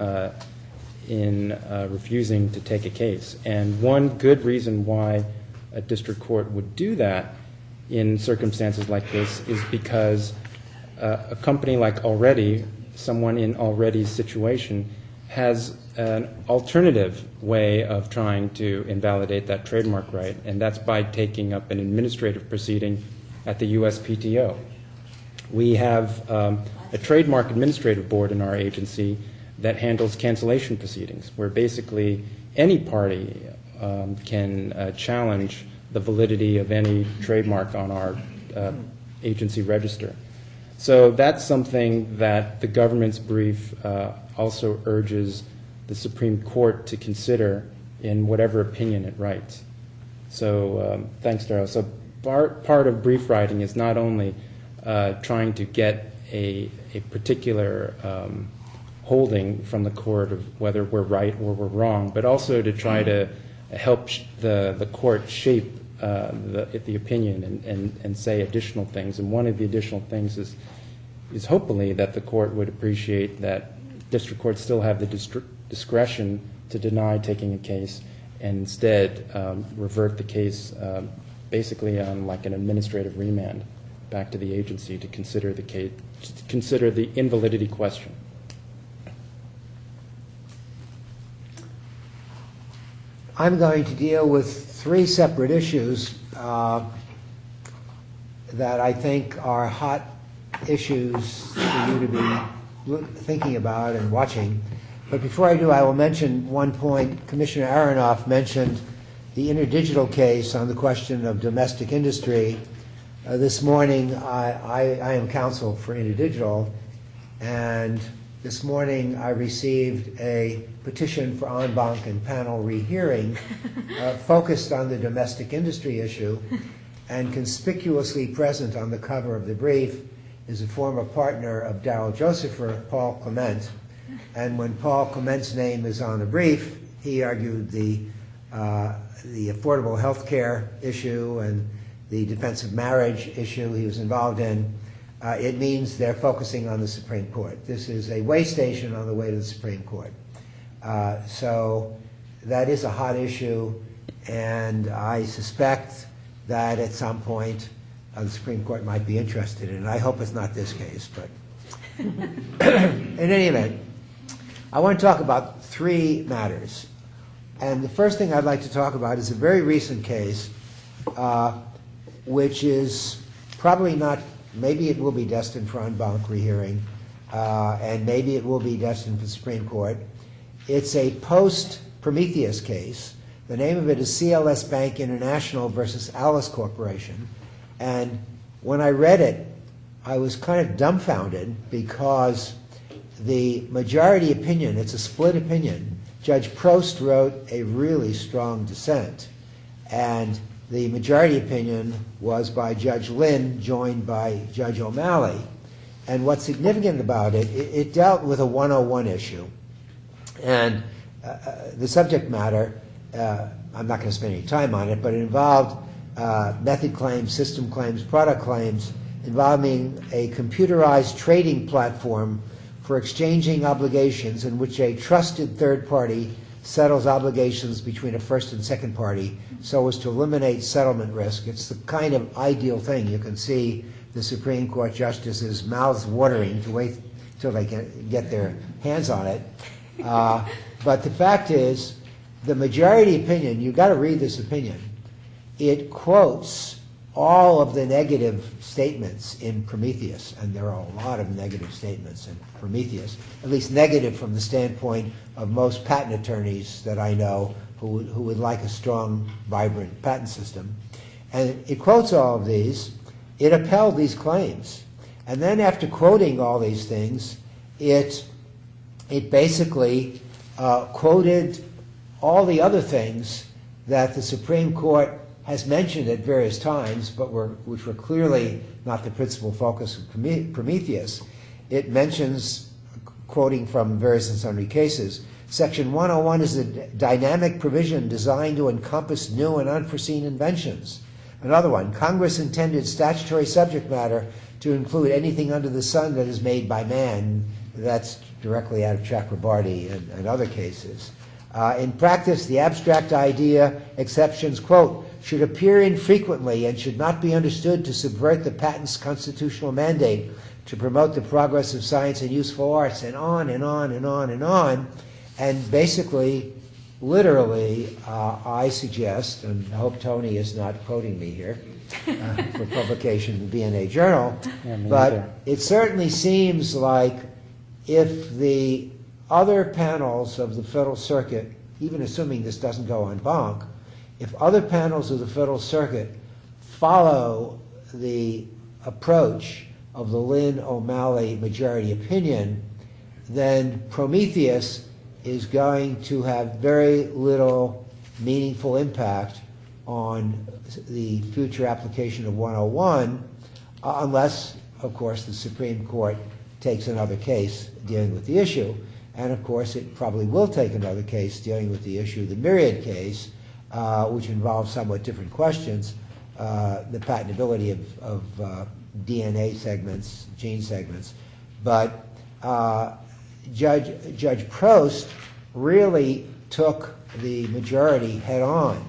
refusing to take a case. And one good reason why a district court would do that in circumstances like this is because a company like Already, someone in Already's situation, has an alternative way of trying to invalidate that trademark right, and that's by taking up an administrative proceeding at the USPTO. We have a trademark administrative board in our agency that handles cancellation proceedings, where basically any party can challenge the validity of any trademark on our agency register. So that's something that the government's brief also urges the Supreme Court to consider in whatever opinion it writes. So thanks, Darrell. So part of brief writing is not only trying to get a particular holding from the court of whether we're right or we're wrong, but also to try to help the court shape the opinion and say additional things. And one of the additional things is hopefully that the court would appreciate that district courts still have the discretion to deny taking a case and instead revert the case basically on like an administrative remand back to the agency to consider the case, to consider the invalidity question. I'm going to deal with three separate issues that I think are hot issues for you to be thinking about and watching. But before I do, I will mention one point. Commissioner Aronoff mentioned the interdigital case on the question of domestic industry. This morning, I am counsel for interdigital, and this morning I received a petition for en banc and panel rehearing focused on the domestic industry issue, and conspicuously present on the cover of the brief is a former partner of Darrell Josepher, Paul Clement. And when Paul Clement's name is on a brief, he argued the affordable health care issue and the defense of marriage issue he was involved in. It means they're focusing on the Supreme Court. This is a way station on the way to the Supreme Court. So that is a hot issue, and I suspect that at some point the Supreme Court might be interested in it. I hope it's not this case, but in any event, I want to talk about three matters. And the first thing I'd like to talk about is a very recent case, which is probably not, maybe it will be destined for en banc rehearing, and maybe it will be destined for the Supreme Court. It's a post-Prometheus case. The name of it is CLS Bank International versus Alice Corporation. And when I read it, I was kind of dumbfounded because the majority opinion, it's a split opinion. Judge Prost wrote a really strong dissent, and the majority opinion was by Judge Lynn, joined by Judge O'Malley. And what's significant about it, it dealt with a 101 issue. And the subject matter, I'm not going to spend any time on it, but it involved method claims, system claims, product claims, involving a computerized trading platform for exchanging obligations in which a trusted third party settles obligations between a first and second party so as to eliminate settlement risk. It's the kind of ideal thing. You can see the Supreme Court justices' mouths watering to wait till they can get their hands on it. But the fact is, the majority opinion, you've got to read this opinion, it quotes all of the negative statements in Prometheus, and there are a lot of negative statements in Prometheus, at least negative from the standpoint of most patent attorneys that I know who would like a strong, vibrant patent system. And it quotes all of these. It upheld these claims. And then after quoting all these things, it basically quoted all the other things that the Supreme Court has mentioned at various times, but which were clearly not the principal focus of Prometheus. It mentions, quoting from various and sundry cases, Section 101 is a dynamic provision designed to encompass new and unforeseen inventions. Another one, Congress intended statutory subject matter to include anything under the sun that is made by man. That's directly out of Chakrabarty and other cases. In practice, the abstract idea exceptions, quote, should appear infrequently and should not be understood to subvert the patent's constitutional mandate to promote the progress of science and useful arts, and on and on and on and on. And basically, literally, I suggest, and I hope Tony is not quoting me here for publication in the B&A Journal, but it certainly seems like if the other panels of the Federal Circuit, even assuming this doesn't go en banc, if other panels of the Federal Circuit follow the approach of the Lynn O'Malley majority opinion, then Prometheus is going to have very little meaningful impact on the future application of 101, unless, of course, the Supreme Court takes another case dealing with the issue. And, of course, it probably will take another case dealing with the issue, the Myriad case, which involves somewhat different questions, the patentability of DNA segments, gene segments. But Judge Prost really took the majority head on,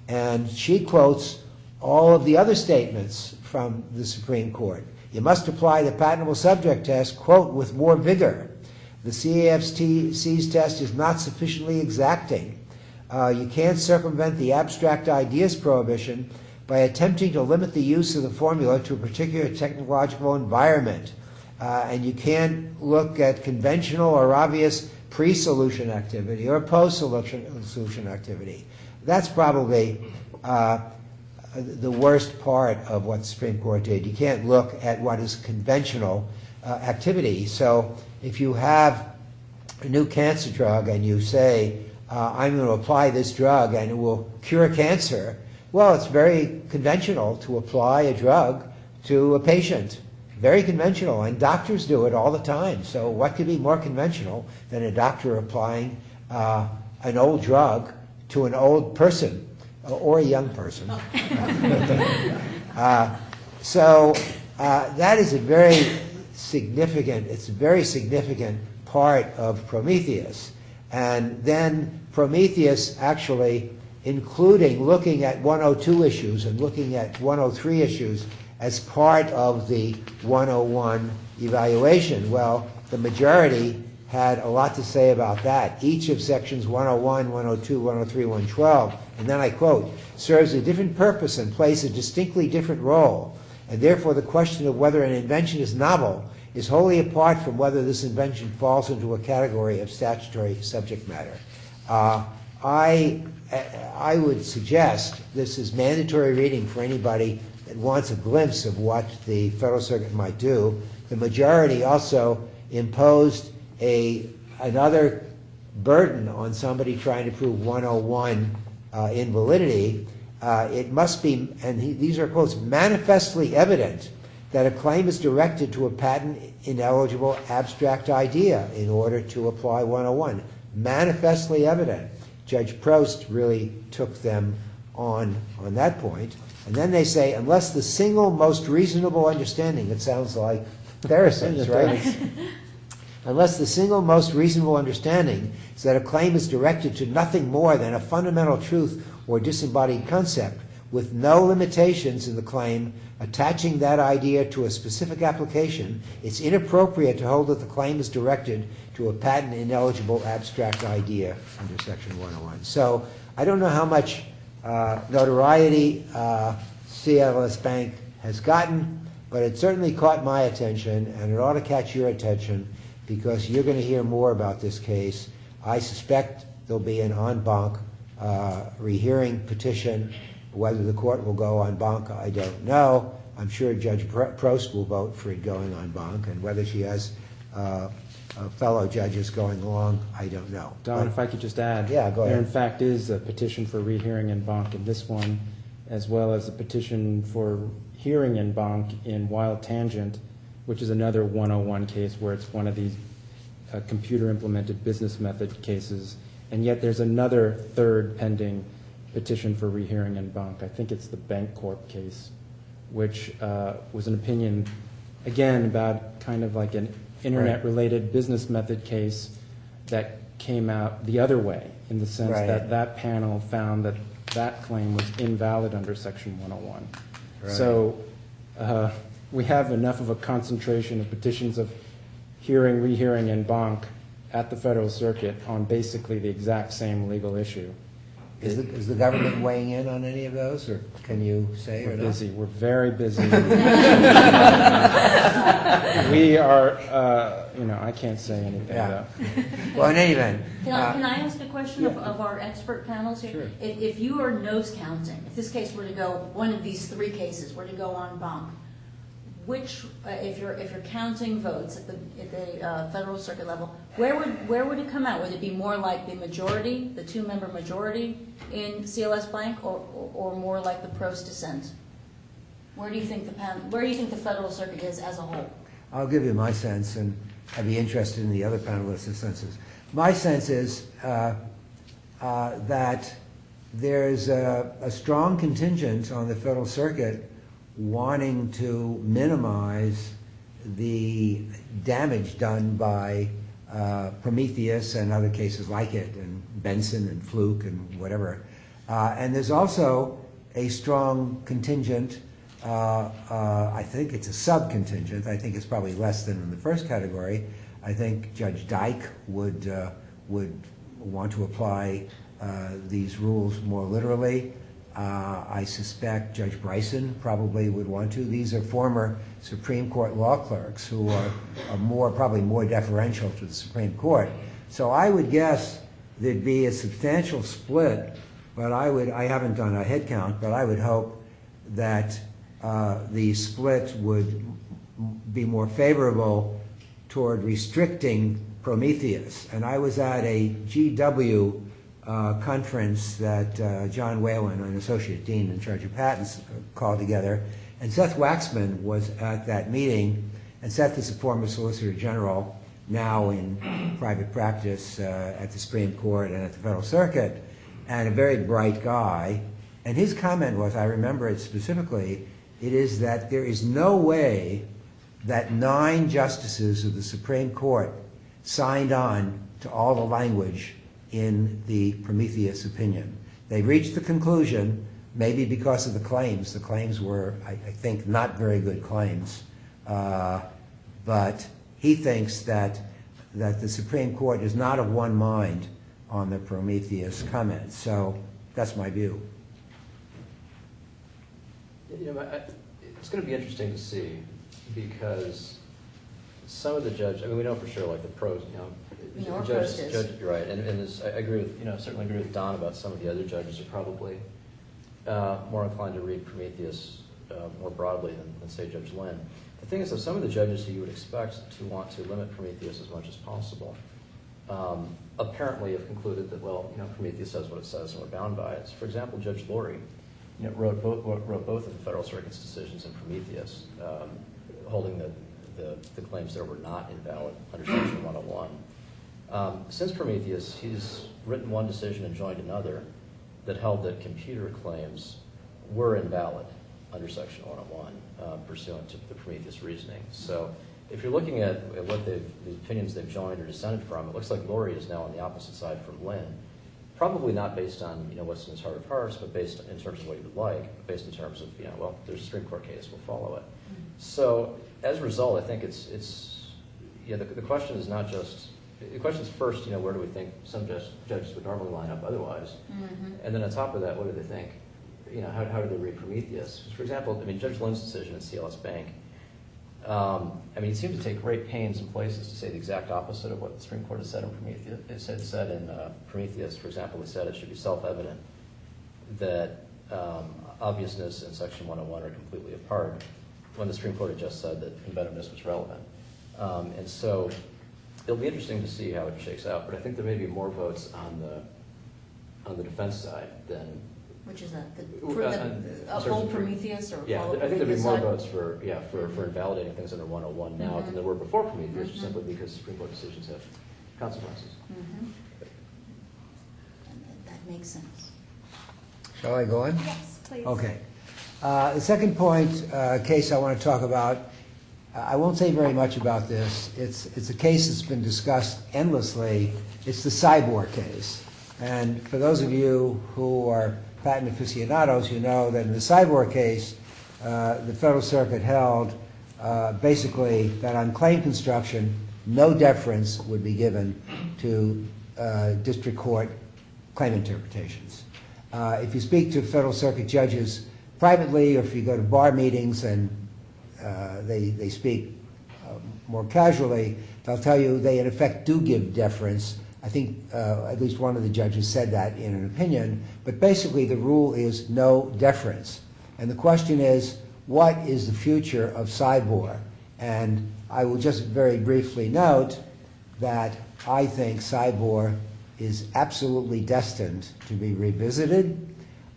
and she quotes all of the other statements from the Supreme Court. You must apply the patentable subject test, quote, with more vigor. The CAFC's test is not sufficiently exacting. You can't circumvent the abstract ideas prohibition by attempting to limit the use of the formula to a particular technological environment. And you can't look at conventional or obvious pre-solution activity or post-solution activity. That's probably the worst part of what the Supreme Court did. You can't look at what is conventional activity. So if you have a new cancer drug and you say, I'm going to apply this drug and it will cure cancer, well, it's very conventional to apply a drug to a patient. Very conventional, and doctors do it all the time. So what could be more conventional than a doctor applying an old drug to an old person or a young person? So that is a very significant part of Prometheus. And then Prometheus actually, including looking at 102 issues and looking at 103 issues as part of the 101 evaluation. Well, the majority had a lot to say about that. Each of sections 101, 102, 103, 112, and then I quote, serves a different purpose and plays a distinctly different role, and therefore the question of whether an invention is novel is wholly apart from whether this invention falls into a category of statutory subject matter. I would suggest this is mandatory reading for anybody that wants a glimpse of what the Federal Circuit might do. The majority also imposed another burden on somebody trying to prove 101 invalidity. It must be, and these are quotes, manifestly evident that a claim is directed to a patent ineligible abstract idea in order to apply 101. Manifestly evident. Judge Prost really took them on that point. And then they say, unless the single most reasonable understanding, it sounds like Pharisees, right? Unless the single most reasonable understanding is that a claim is directed to nothing more than a fundamental truth or disembodied concept, with no limitations in the claim attaching that idea to a specific application, it's inappropriate to hold that the claim is directed to a patent ineligible abstract idea under Section 101. So I don't know how much notoriety CLS Bank has gotten, but it certainly caught my attention, and it ought to catch your attention, because you're going to hear more about this case. I suspect there'll be an en banc rehearing petition. Whether the court will go en banc, I don't know. I'm sure Judge Prost will vote for it going en banc, and whether she has fellow judges going along, I don't know. Don, if I could just add, yeah, go ahead. There in fact is a petition for rehearing en banc in this one, as well as a petition for hearing en banc in Wild Tangent, which is another 101 case where it's one of these computer-implemented business method cases, and yet there's another third pending petition for rehearing en banc. I think it's the Bancorp case, which was an opinion, again, about kind of like an internet-related business method case that came out the other way, in the sense that that panel found that that claim was invalid under Section 101. Right. So we have enough of a concentration of petitions of hearing, rehearing en banc at the Federal Circuit on basically the exact same legal issue. Is the government weighing in on any of those, or can you say? We're busy. We're very busy. We are, I can't say anything. Yeah. Well, in any event. Can I ask a question of our expert panels here? Sure. If you are nose counting, if this case were to go, one of these three cases were to go en banc, which, if you're counting votes at the federal circuit level, where would it come out? Would it be more like the majority, the 2-member majority in CLS blank, or more like the pros dissent? Where do you think the federal circuit is as a whole? I'll give you my sense, and I'd be interested in the other panelists' senses. My sense is that there's a strong contingent on the federal circuit wanting to minimize the damage done by Prometheus and other cases like it, and Benson and Fluke and whatever. And there's also a strong contingent, I think it's a sub-contingent, I think it's probably less than in the first category. I think Judge Dyke would want to apply these rules more literally. I suspect Judge Bryson probably would want to. These are former Supreme Court law clerks who are probably more deferential to the Supreme Court. So I would guess there'd be a substantial split, but I haven't done a head count, but I would hope that the split would be more favorable toward restricting Prometheus. And I was at a GW conference that John Whalen, an associate dean in charge of patents, called together. And Seth Waxman was at that meeting. And Seth is a former Solicitor General, now in private practice at the Supreme Court and at the Federal Circuit, and a very bright guy. And his comment was, I remember it specifically, it is that there is no way that 9 justices of the Supreme Court signed on to all the language in the Prometheus opinion. They reached the conclusion, maybe because of the claims. The claims were, I think, not very good claims. But he thinks that the Supreme Court is not of one mind on the Prometheus comments. So that's my view. You know, it's going to be interesting to see, because some of the judges, I mean, we know for sure, like the pros, judge, you're right, and I agree with, certainly agree with Don about some of the other judges are probably more inclined to read Prometheus more broadly than say Judge Lynn. The thing is that some of the judges who you would expect to want to limit Prometheus as much as possible apparently have concluded that, well, Prometheus says what it says and we're bound by it. So, for example, Judge Lurie wrote both of the Federal Circuit's decisions in Prometheus, holding that the claims there were not invalid under Section 101. Since Prometheus, he's written one decision and joined another that held that computer claims were invalid under Section 101, pursuant to the Prometheus reasoning. So if you're looking at what the opinions they've joined or dissented from, it looks like Lurie is now on the opposite side from Lynn. Probably not based on what's in his heart of hearts, but based in terms of what he would like, based in terms of well, there's a Supreme Court case, we'll follow it. So as a result, I think the question is not just the question is first, where do we think some judges would normally line up otherwise, and then on top of that, what do they think? How do they read Prometheus? For example, Judge Lynn's decision in CLS Bank. He seemed to take great pains in places to say the exact opposite of what the Supreme Court has said in Prometheus. It said in Prometheus, for example, it said it should be self-evident that obviousness and Section 101 are completely apart, when the Supreme Court had just said that inventiveness was relevant. And so it'll be interesting to see how it shakes out, but I think there may be more votes on the defense side than... Which is that? Uphold Prometheus or yeah, follow I think there'd be more votes for Mm-hmm. invalidating things under 101 now than there were before Prometheus, just simply because Supreme Court decisions have consequences. That makes sense. Shall I go on? Yes, please. Okay. The second point, case I want to talk about, I won't say very much about this. It's a case that's been discussed endlessly. It's the Cyborg case. And for those of you who are patent aficionados, you know that in the Cyborg case, the Federal Circuit held basically that on claim construction, no deference would be given to district court claim interpretations. If you speak to Federal Circuit judges privately, or if you go to bar meetings and they speak more casually, they'll tell you they in effect do give deference. I think at least one of the judges said that in an opinion, but basically the rule is no deference. And the question is, what is the future of CYBOR? And I will just very briefly note that I think CYBOR is absolutely destined to be revisited.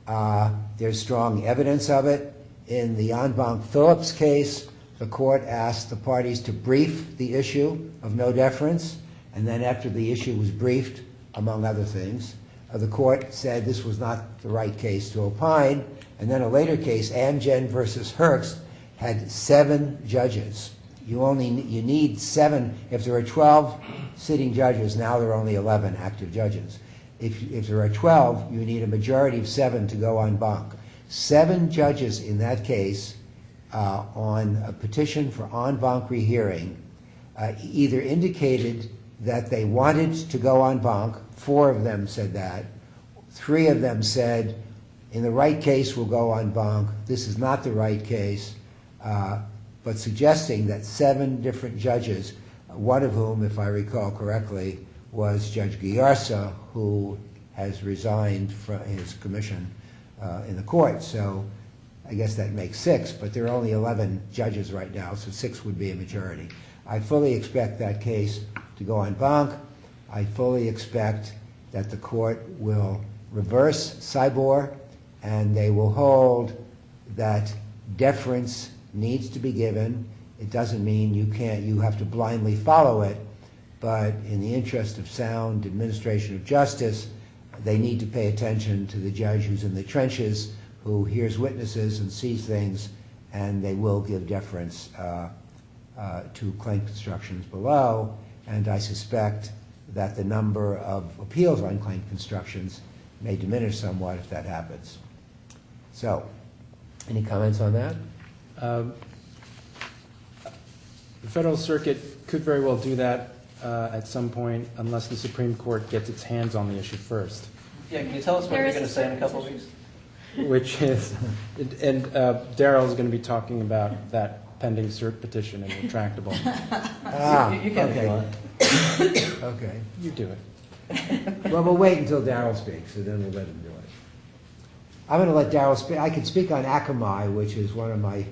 There's strong evidence of it. In the en banc Phillips case, the court asked the parties to brief the issue of no deference, and then after the issue was briefed, among other things, the court said this was not the right case to opine. And then a later case, Amgen versus Herx, had 7 judges. You need 7. If there are 12 sitting judges, now there are only 11 active judges. If there are 12, you need a majority of 7 to go en banc. 7 judges in that case on a petition for en banc rehearing either indicated that they wanted to go en banc. 4 of them said that. 3 of them said, in the right case, we'll go en banc. This is not the right case. But suggesting that 7 different judges, one of whom, if I recall correctly, was Judge Giarsa, who has resigned from his commission in the court. So I guess that makes 6, but there are only 11 judges right now, so 6 would be a majority. I fully expect that case to go en banc. I fully expect that the court will reverse CYBOR, and they will hold that deference needs to be given. It doesn't mean you have to blindly follow it, but in the interest of sound administration of justice, they need to pay attention to the judge who's in the trenches, who hears witnesses and sees things, and they will give deference to claim constructions below. And I suspect that the number of appeals on claim constructions may diminish somewhat if that happens. So, any comments on that? The Federal Circuit could very well do that at some point, unless the Supreme Court gets its hands on the issue first. Yeah, can you tell us what you're going to say in a couple of weeks? Which is, and Darrell is going to be talking about that pending cert petition and retractable. You can okay. if you want. Okay. You do it. Well, we'll wait until Darrell speaks, and then we'll let him do it. I'm going to let Darrell speak. I can speak on Akamai, which is one of my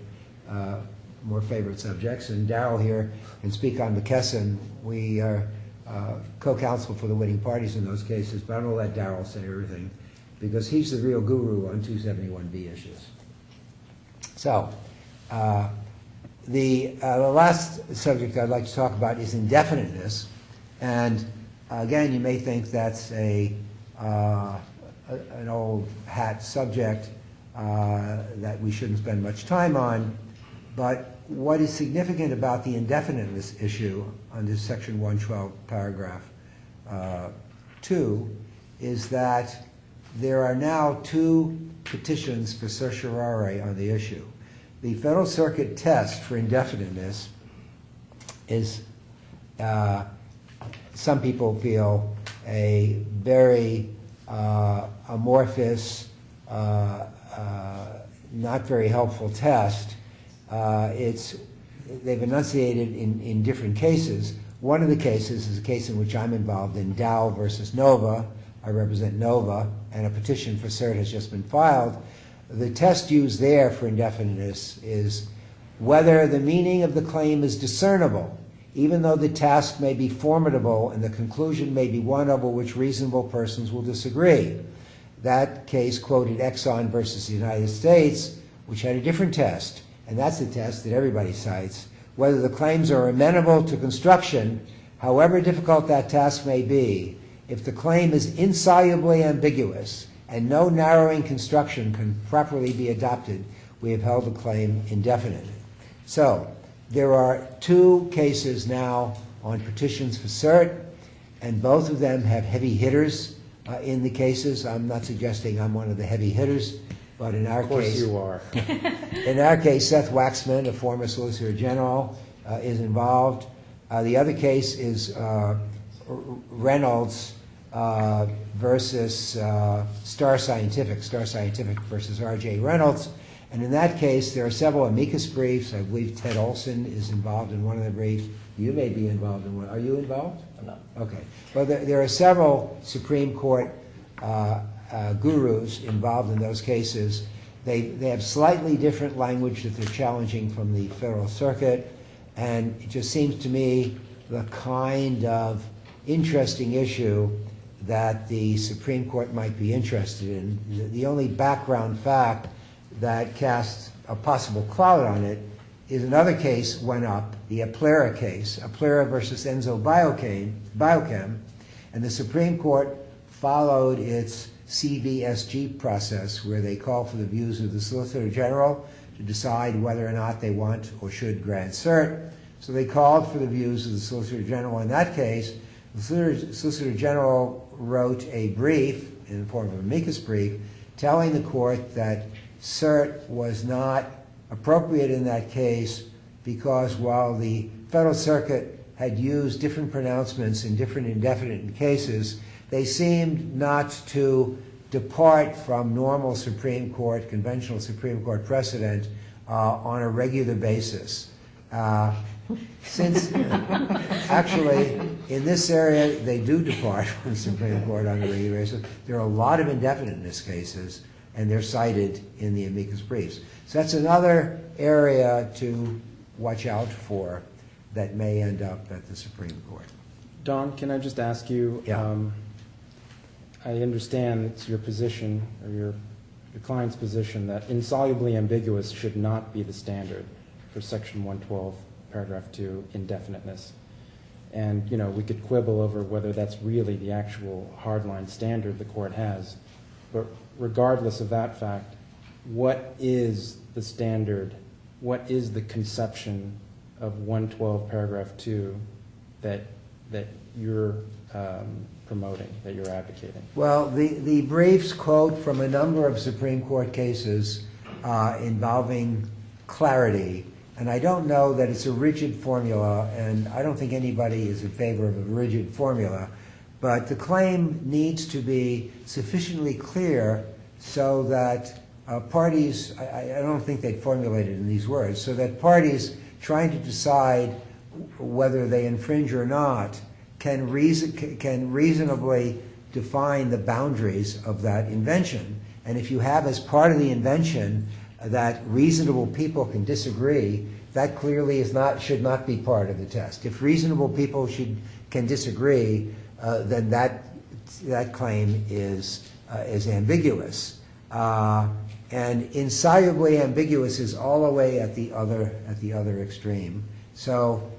more favorite subjects, and Darrell here can speak on McKesson. We are co-counsel for the winning parties in those cases, but I'm going to let Darrell say everything, because he's the real guru on 271B issues. So, the last subject I'd like to talk about is indefiniteness. And again, you may think that's an old hat subject that we shouldn't spend much time on. But what is significant about the indefiniteness issue under Section 112, paragraph 2, is that there are now 2 petitions for certiorari on the issue. The Federal Circuit test for indefiniteness is, some people feel, a very amorphous, not very helpful test. They've enunciated in different cases. One of the cases is a case in which I'm involved in, Dow versus Nova. I represent Nova, and a petition for cert has just been filed. The test used there for indefiniteness is whether the meaning of the claim is discernible, even though the task may be formidable and the conclusion may be one over which reasonable persons will disagree. That case quoted Exxon versus the United States, which had a different test, and that's the test that everybody cites, whether the claims are amenable to construction, however difficult that task may be. If the claim is insolubly ambiguous and no narrowing construction can properly be adopted, we have held the claim indefinite. So there are 2 cases now on petitions for cert, and both of them have heavy hitters in the cases. I'm not suggesting I'm one of the heavy hitters, but in our case... Of course you are. In our case, Seth Waxman, a former Solicitor General, is involved. The other case is Reynolds versus Star Scientific versus R.J. Reynolds. And in that case, there are several amicus briefs. I believe Ted Olson is involved in one of the briefs. You may be involved in one. Are you involved? I'm not. Okay. Well, there are several Supreme Court gurus involved in those cases. They have slightly different language that they're challenging from the Federal Circuit, and it just seems to me the kind of interesting issue that the Supreme Court might be interested in. The only background fact that casts a possible cloud on it is another case went up, the Aplera case, Aplera versus Enzo Biochem, and the Supreme Court followed its CVSG process, where they call for the views of the Solicitor General to decide whether or not they want or should grant cert. So they called for the views of the Solicitor General. In that case, the Solicitor General wrote a brief in the form of an amicus brief telling the court that cert was not appropriate in that case because while the Federal Circuit had used different pronouncements in different indefinite cases, they seemed not to depart from normal Supreme Court, conventional Supreme Court precedent on a regular basis. Since actually in this area they do depart from the Supreme Court on a regular basis, there are a lot of indefiniteness cases, and they're cited in the amicus briefs. So that's another area to watch out for that may end up at the Supreme Court. Don, can I just ask you, Yeah. I understand it's your position, or your client's position, that insolubly ambiguous should not be the standard for Section 112, Paragraph 2, indefiniteness. And, we could quibble over whether that's really the actual hardline standard the court has. But regardless of that fact, what is the standard, what is the conception of 112, Paragraph 2 that you're promoting, that you're advocating? Well, the briefs quote from a number of Supreme Court cases involving clarity, and I don't know that it's a rigid formula, and I don't think anybody is in favor of a rigid formula, but the claim needs to be sufficiently clear so that parties, I don't think they'd formulate it in these words, so that parties trying to decide whether they infringe or not can reasonably define the boundaries of that invention. And if you have as part of the invention that reasonable people can disagree, that clearly should not be part of the test. If reasonable people can disagree, then that claim is ambiguous. And insolubly ambiguous is all the way at the other extreme. So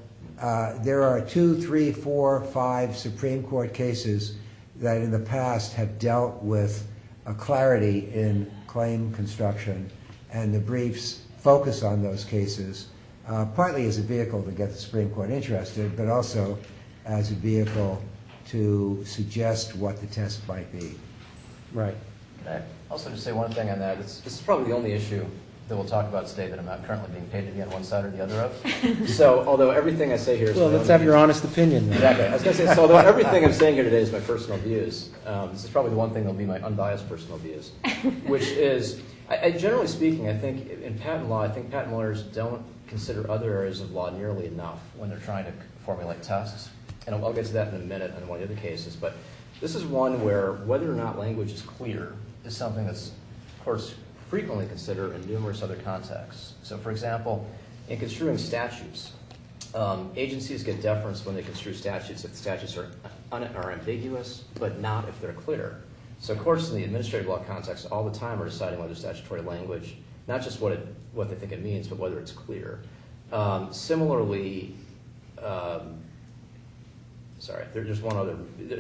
there are 2, 3, 4, 5 Supreme Court cases that in the past have dealt with a clarity in claim construction, and the briefs focus on those cases, partly as a vehicle to get the Supreme Court interested, but also as a vehicle to suggest what the test might be. Right. Can I also just say one thing on that? This is probably the only issue that we'll talk about today that I'm not currently being paid to be on one side or the other of. So, although everything I say here is well, let's have your honest opinion. Then. Exactly. I was going to say, so although everything I'm saying here today is my personal views, this is probably the one thing that will be my unbiased personal views, which is, generally speaking, I think in patent law, I think patent lawyers don't consider other areas of law nearly enough when they're trying to formulate tests. And I'll get to that in a minute on one of the other cases. But this is one where whether or not language is clear is something that's, of course, frequently considered in numerous other contexts. So, for example, in construing statutes, agencies get deference when they construe statutes if the statutes are ambiguous, but not if they're clear. So courts in the administrative law context all the time are deciding whether statutory language, not just what they think it means, but whether it's clear. Similarly, there are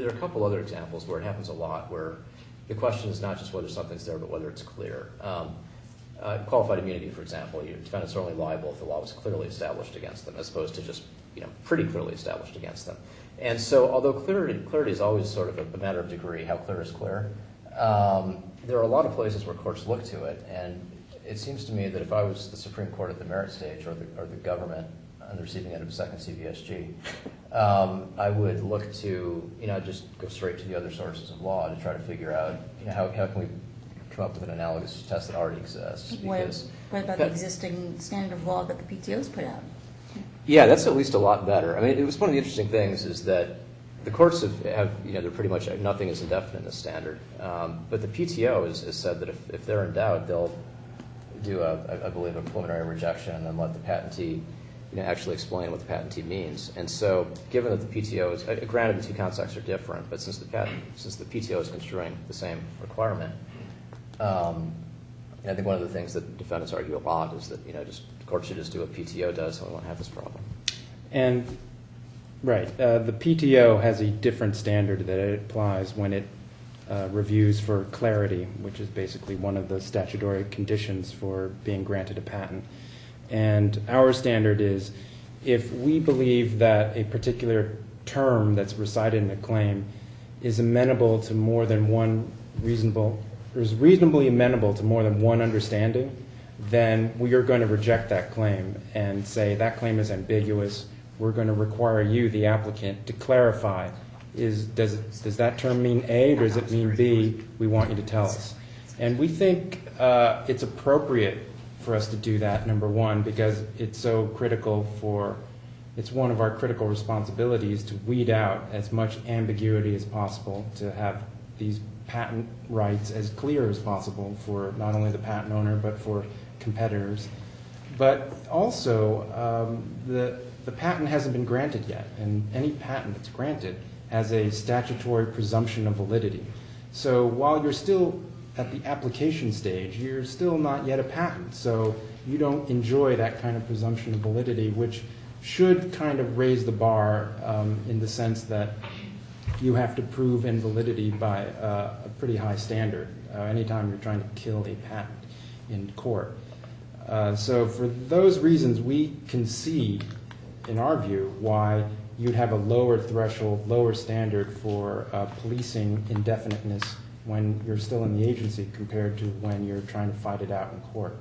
a couple other examples where it happens a lot, where the question is not just whether something's there, but whether it's clear. Qualified immunity, for example, your defendants are only liable if the law was clearly established against them, as opposed to just pretty clearly established against them. And so, although clarity is always sort of a matter of degree, how clear is clear, there are a lot of places where courts look to it, and it seems to me that if I was the Supreme Court at the merit stage or the government on the receiving end of a second CVSG, I would look to just go straight to the other sources of law to try to figure out how can we come up with an analogous test that already exists. What about the existing standard of law that the PTO's put out? Yeah, that's at least a lot better. I mean, it was one of the interesting things is that the courts have they're pretty much nothing is indefinite in this standard, but the PTO has said that if they're in doubt, they'll do I believe a preliminary rejection and then let the patentee actually explain what the patentee means. And so, given that the PTO is granted, the two contexts are different, but since the PTO is construing the same requirement, I think one of the things that defendants argue a lot is that just the court should just do what PTO does, and we won't have this problem. And right, the PTO has a different standard that it applies when it reviews for clarity, which is basically one of the statutory conditions for being granted a patent. And our standard is, if we believe that a particular term that's recited in a claim is amenable to more than one reasonably amenable to more than one understanding, then we are going to reject that claim and say that claim is ambiguous. We're going to require you, the applicant, to clarify. Does that term mean A or does it mean B? We want you to tell us. And we think it's appropriate for us to do that, number one, because it's so critical it's one of our critical responsibilities to weed out as much ambiguity as possible, to have these patent rights as clear as possible for not only the patent owner but for competitors. But also, the patent hasn't been granted yet, and any patent that's granted has a statutory presumption of validity. So while you're still at the application stage, you're still not yet a patent. So you don't enjoy that kind of presumption of validity, which should kind of raise the bar in the sense that you have to prove invalidity by a pretty high standard anytime you're trying to kill a patent in court. So for those reasons, we can see, in our view, why you'd have a lower threshold, lower standard for policing indefiniteness when you're still in the agency compared to when you're trying to fight it out in court.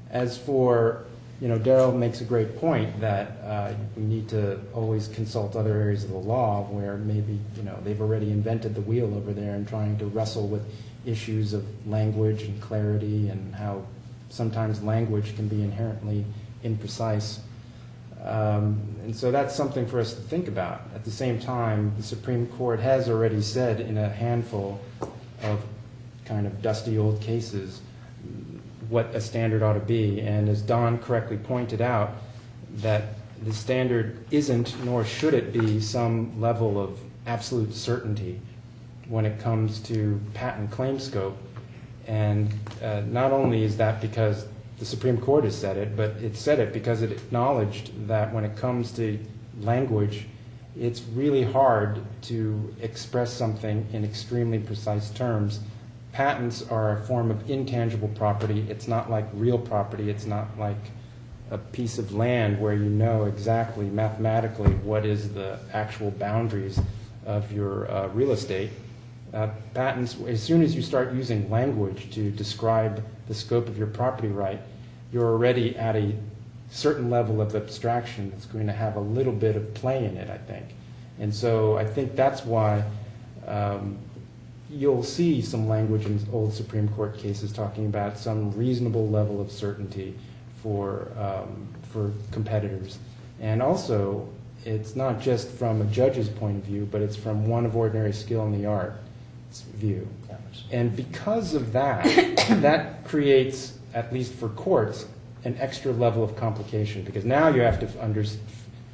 As for, Daryl makes a great point that we need to always consult other areas of the law where maybe, they've already invented the wheel over there and trying to wrestle with issues of language and clarity and how sometimes language can be inherently imprecise. And so that's something for us to think about. At the same time, the Supreme Court has already said in a handful of kind of dusty old cases what a standard ought to be. And as Don correctly pointed out, that the standard isn't, nor should it be, some level of absolute certainty when it comes to patent claim scope. And not only is that because the Supreme Court has said it, but it said it because it acknowledged that when it comes to language, it's really hard to express something in extremely precise terms. Patents are a form of intangible property. It's not like real property. It's not like a piece of land where you know exactly mathematically what is the actual boundaries of your real estate. Patents, as soon as you start using language to describe the scope of your property right, you're already at a certain level of abstraction that's going to have a little bit of play in it, I think. And so I think that's why you'll see some language in old Supreme Court cases talking about some reasonable level of certainty for competitors. And also, it's not just from a judge's point of view, but it's from one of ordinary skill in the art's view. And because of that, that creates, at least for courts, an extra level of complication, because now you have to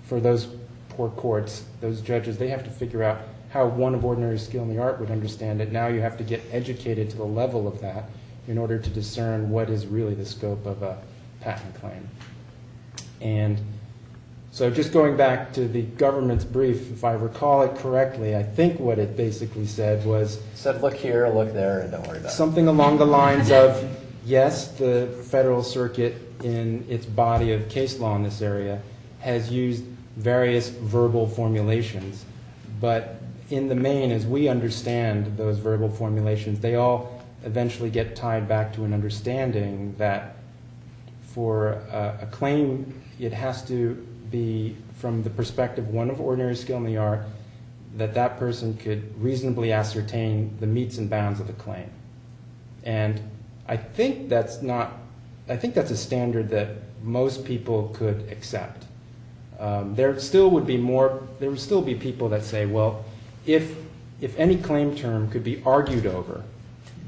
for those poor courts, those judges, they have to figure out how one of ordinary skill in the art would understand it. Now you have to get educated to the level of that in order to discern what is really the scope of a patent claim. And so just going back to the government's brief, if I recall it correctly, I think what it basically said was... It said, look here, look there, and don't worry about it. Something along the lines of, yes, the Federal Circuit in its body of case law in this area has used various verbal formulations, but in the main, as we understand those verbal formulations, they all eventually get tied back to an understanding that for a claim, it has to be from the perspective one of ordinary skill in the art, that that person could reasonably ascertain the metes and bounds of the claim. And I think that's a standard that most people could accept. There would still be people that say, well, if any claim term could be argued over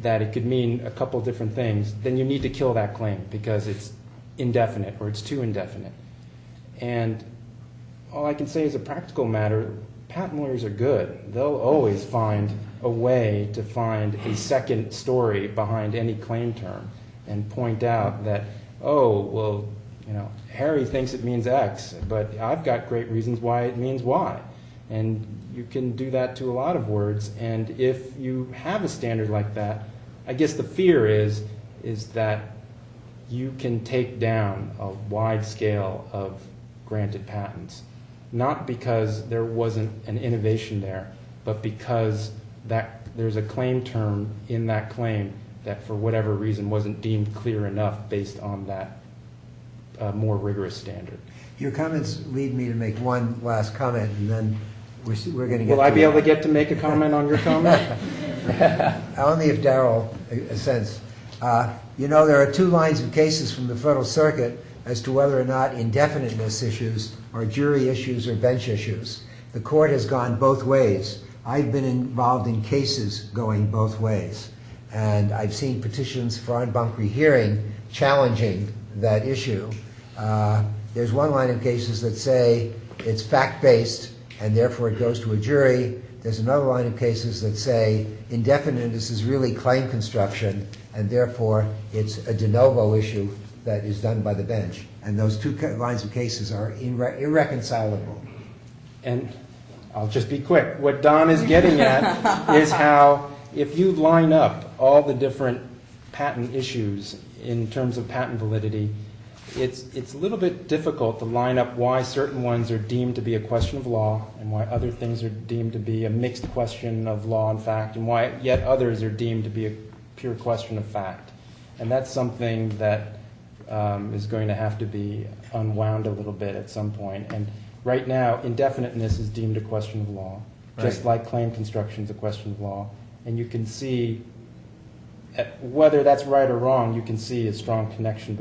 that it could mean a couple different things, then you need to kill that claim because it's indefinite or it's too indefinite. And all I can say as a practical matter, patent lawyers are good. They'll always find a way to find a second story behind any claim term and point out that, oh, well, Harry thinks it means X, but I've got great reasons why it means Y. And you can do that to a lot of words. And if you have a standard like that, I guess the fear is that you can take down a wide scale of granted patents, not because there wasn't an innovation there, but because there's a claim term in that claim that for whatever reason wasn't deemed clear enough based on that more rigorous standard. Your comments lead me to make one last comment, and then we're going to get Will I be able to get to make a comment on your comment? Only if Darrell assents. There are two lines of cases from the Federal Circuit as to whether or not indefiniteness issues are jury issues or bench issues. The court has gone both ways. I've been involved in cases going both ways, and I've seen petitions for en banc rehearing challenging that issue. There's one line of cases that say it's fact-based and therefore it goes to a jury. There's another line of cases that say indefiniteness is really claim construction and therefore it's a de novo issue that is done by the bench. And those two lines of cases are irreconcilable. And I'll just be quick. What Don is getting at is how if you line up all the different patent issues in terms of patent validity, it's a little bit difficult to line up why certain ones are deemed to be a question of law and why other things are deemed to be a mixed question of law and fact and why yet others are deemed to be a pure question of fact. And that's something that is going to have to be unwound a little bit at some point. And right now, indefiniteness is deemed a question of law, just like claim construction is a question of law. And you can see, whether that's right or wrong, you can see a strong connection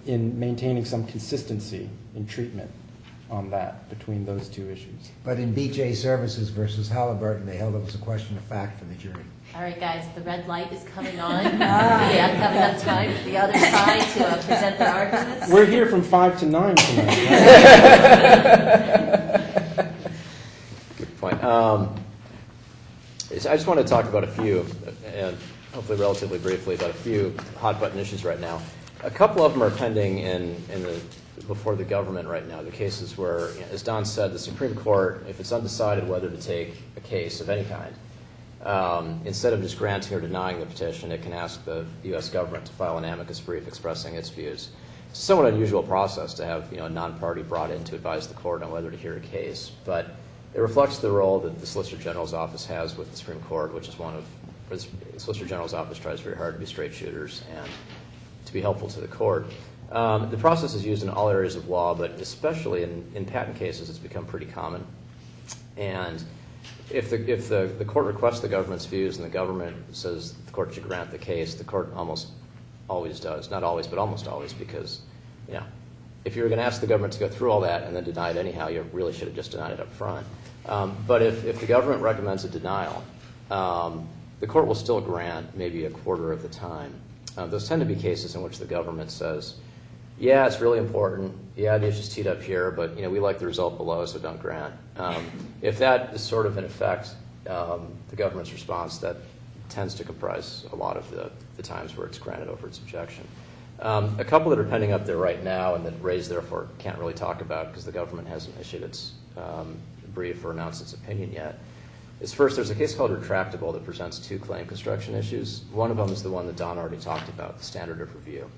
in maintaining some consistency in treatment on that between those two issues. But in BJ Services versus Halliburton, they held it was a question of fact for the jury. All right, guys, the red light is coming on. Yeah, coming up time for the other side to present their arguments. We're here from 5 to 9 tonight. Good point. I just want to talk about a few, and hopefully relatively briefly, about a few hot-button issues right now. A couple of them are pending before the government right now. The cases where, as Don said, the Supreme Court, if it's undecided whether to take a case of any kind, instead of just granting or denying the petition, it can ask the U.S. government to file an amicus brief expressing its views. It's a somewhat unusual process to have a non-party brought in to advise the court on whether to hear a case, but it reflects the role that the Solicitor General's office has with the Supreme Court, which is the Solicitor General's office tries very hard to be straight shooters and to be helpful to the court. The process is used in all areas of law, but especially in patent cases, it's become pretty common. And if the court requests the government's views and the government says the court should grant the case, the court almost always does. Not always, but almost always, because if you were going to ask the government to go through all that and then deny it anyhow, you really should have just denied it up front. But if the government recommends a denial, the court will still grant maybe a quarter of the time. Those tend to be cases in which the government says, yeah, it's really important. Yeah, the issue's teed up here, but we like the result below, so don't grant. If that is sort of in effect the government's response, that tends to comprise a lot of the times where it's granted over its objection. A couple that are pending up there right now and that Ray's therefore can't really talk about because the government hasn't issued its brief or announced its opinion yet. Is first, there's a case called Retractable that presents two claim construction issues. One of them is the one that Don already talked about, the standard of review.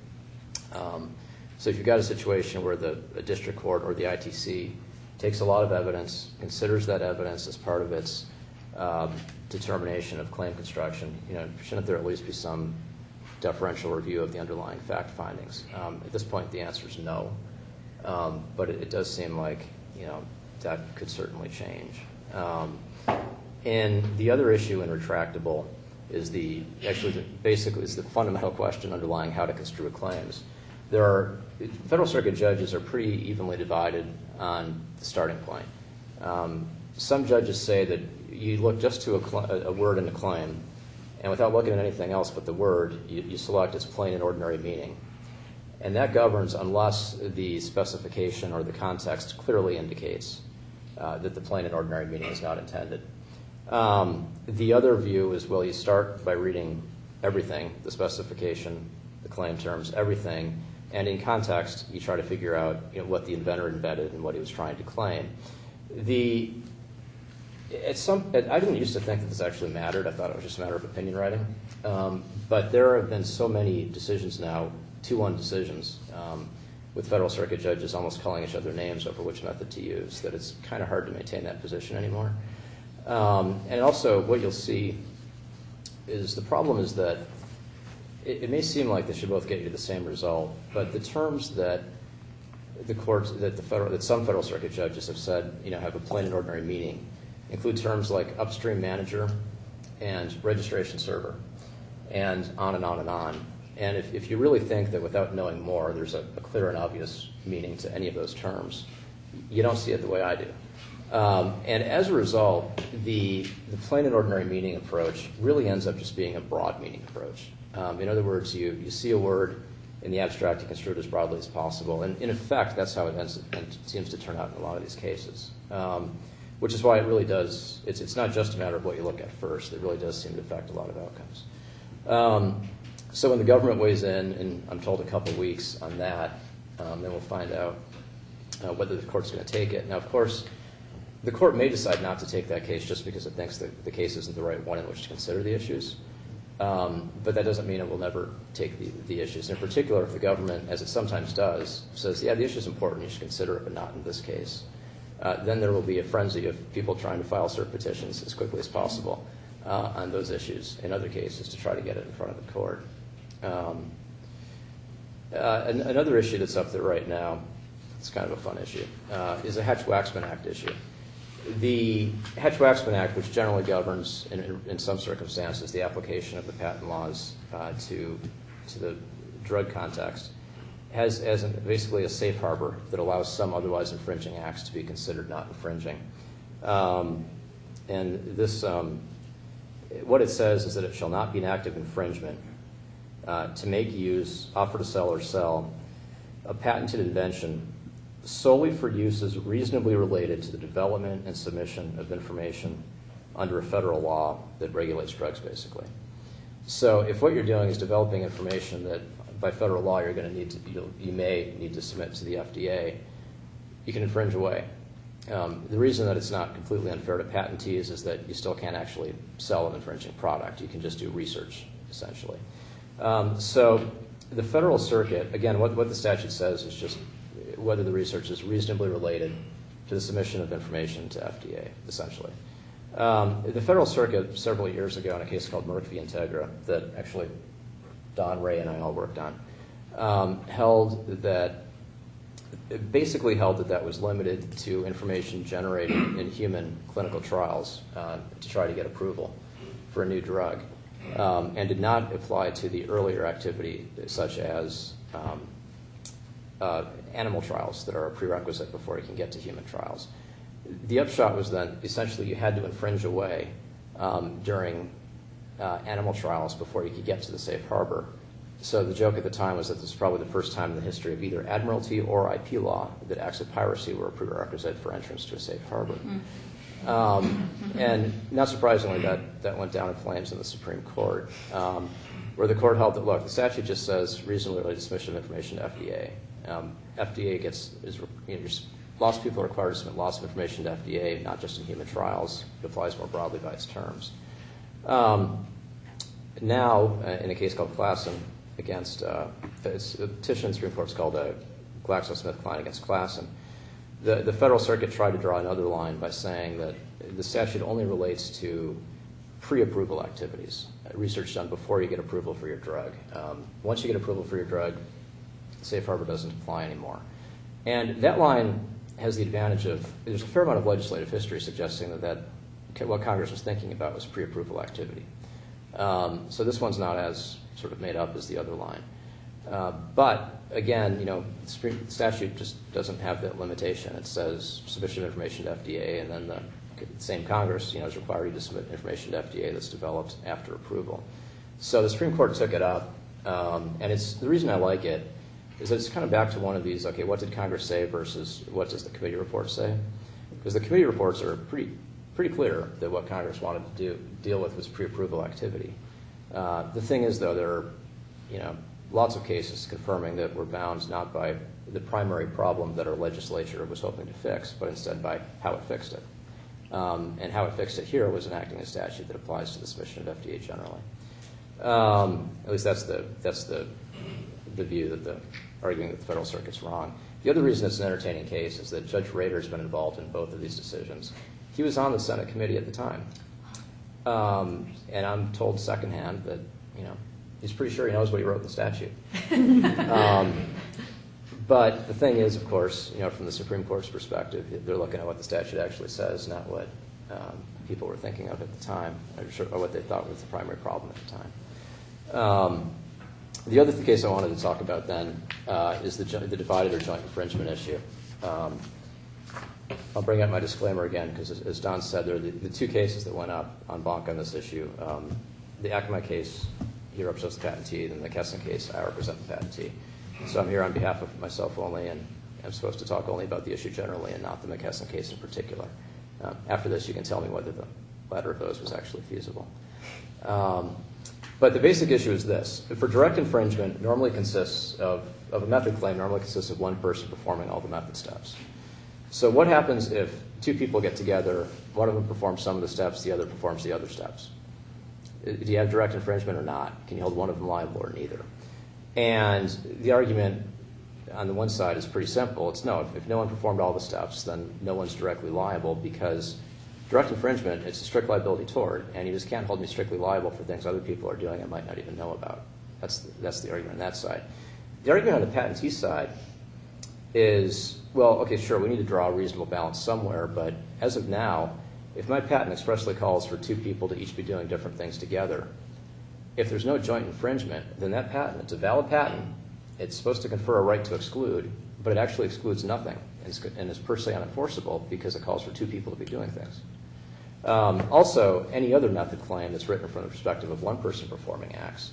So if you've got a situation where the district court or the ITC takes a lot of evidence, considers that evidence as part of its determination of claim construction, shouldn't there at least be some deferential review of the underlying fact findings? At this point, the answer is no, but it does seem like that could certainly change. And the other issue in Retractable is basically the fundamental question underlying how to construe claims. Federal Circuit judges are pretty evenly divided on the starting point. Some judges say that you look just to a word in a claim, and without looking at anything else but the word, you select its plain and ordinary meaning. And that governs unless the specification or the context clearly indicates that the plain and ordinary meaning is not intended. The other view is, well, you start by reading everything, the specification, the claim terms, everything, and in context, you try to figure out what the inventor invented and what he was trying to claim. I didn't used to think that this actually mattered. I thought it was just a matter of opinion writing. But there have been so many decisions now, 2-1 decisions, with Federal Circuit judges almost calling each other names over which method to use, that it's kind of hard to maintain that position anymore. And also, what you'll see is the problem is that it may seem like they should both get you to the same result, but the terms that the courts, that some Federal Circuit judges have said, have a plain and ordinary meaning, include terms like upstream manager and registration server, and on and on and on. And if you really think that without knowing more, there's a clear and obvious meaning to any of those terms, you don't see it the way I do. And as a result, the plain and ordinary meaning approach really ends up just being a broad meaning approach. In other words, you see a word in the abstract, you construe it as broadly as possible. And in effect, that's how it seems to turn out in a lot of these cases. Which is why it really does, it's not just a matter of what you look at first. It really does seem to affect a lot of outcomes. So when the government weighs in I'm told a couple weeks on that, then we'll find out whether the court's going to take it. Now, of course, the court may decide not to take that case just because it thinks that the case isn't the right one in which to consider the issues. But that doesn't mean it will never take the issues. In particular, if the government, as it sometimes does, says, yeah, the issue is important, you should consider it, but not in this case, then there will be a frenzy of people trying to file cert petitions as quickly as possible on those issues in other cases to try to get it in front of the court. Another issue that's up there right now, it's kind of a fun issue, is the Hatch-Waxman Act issue. The Hatch-Waxman Act, which generally governs, in some circumstances, the application of the patent laws to the drug context, has basically a safe harbor that allows some otherwise infringing acts to be considered not infringing. And this, what it says is that it shall not be an act of infringement to make, use, offer to sell, or sell a patented invention solely for uses reasonably related to the development and submission of information under a federal law that regulates drugs, basically. So if what you're doing is developing information that by federal law you're going to need to, you may need to submit to the FDA, you can infringe away. The reason that it's not completely unfair to patentees is that you still can't actually sell an infringing product. You can just do research, essentially. So the Federal Circuit, again, what the statute says is just whether the research is reasonably related to the submission of information to FDA, essentially. The Federal Circuit, several years ago, in a case called Merck v. Integra, that actually Don, Ray, and I all worked on, basically held that that was limited to information generated in human clinical trials to try to get approval for a new drug, and did not apply to the earlier activity such as animal trials that are a prerequisite before you can get to human trials. The upshot was then essentially you had to infringe away during animal trials before you could get to the safe harbor. So the joke at the time was that this was probably the first time in the history of either admiralty or IP law that acts of piracy were a prerequisite for entrance to a safe harbor. And not surprisingly, that went down in flames in the Supreme Court, where the court held that, look, the statute just says reasonably related submission of information to FDA. FDA lots of people are required to submit lots of information to FDA, not just in human trials. It applies more broadly by its terms. Now, in a case called Klassen against, it's a petition in the Supreme Court is called GlaxoSmithKline against Klassen. The Federal Circuit tried to draw another line by saying that the statute only relates to pre-approval activities, research done before you get approval for your drug. Once you get approval for your drug, safe harbor doesn't apply anymore. And that line has the advantage of, there's a fair amount of legislative history suggesting that what Congress was thinking about was pre-approval activity. So this one's not as sort of made up as the other line. But again, the statute just doesn't have that limitation. It says submission of information to FDA, and then the the same Congress, is required you to submit information to FDA that's developed after approval. So the Supreme Court took it up, and the reason I like it is that it's kind of back to one of these, okay, what did Congress say versus what does the committee report say? Because the committee reports are pretty clear that what Congress wanted to deal with was pre-approval activity. The thing is, though, there are lots of cases confirming that we're bound not by the primary problem that our legislature was hoping to fix, but instead by how it fixed it. And how it fixed it here was enacting a statute that applies to the submission of FDA generally. At least that's the view that the arguing that the Federal Circuit's wrong. The other reason it's an entertaining case is that Judge Rader's been involved in both of these decisions. He was on the Senate committee at the time. And I'm told secondhand that, he's pretty sure he knows what he wrote in the statute. But the thing is, of course, from the Supreme Court's perspective, they're looking at what the statute actually says, not what people were tthinking of at the time, or what they thought was the primary problem at the time. The other case I wanted to talk about then is the divided or joint infringement issue. I'll bring up my disclaimer again, because as Don said, there are the two cases that went up en banc on this issue. The Akamai case, he represents the patentee, and the McKesson case, I represent the patentee. So I'm here on behalf of myself only, and I'm supposed to talk only about the issue generally and not the McKesson case in particular. After this, you can tell me whether the latter of those was actually feasible. But the basic issue is this. For direct infringement, normally consists of a method claim, normally consists of one person performing all the method steps. So what happens if two people get together, one of them performs some of the steps, the other performs the other steps? Do you have direct infringement or not? Can you hold one of them liable or neither? And the argument on the one side is pretty simple. It's no. If no one performed all the steps, then no one's directly liable, because direct infringement, it's a strict liability tort, and you just can't hold me strictly liable for things other people are doing I might not even know about. That's the argument on that side. The argument on the patentee side is, well, okay, sure, we need to draw a reasonable balance somewhere, but as of now, if my patent expressly calls for two people to each be doing different things together, if there's no joint infringement, then that patent, it's a valid patent, it's supposed to confer a right to exclude, but it actually excludes nothing, and is per se unenforceable because it calls for two people to be doing things. Also, any other method claim that's written from the perspective of one person performing acts,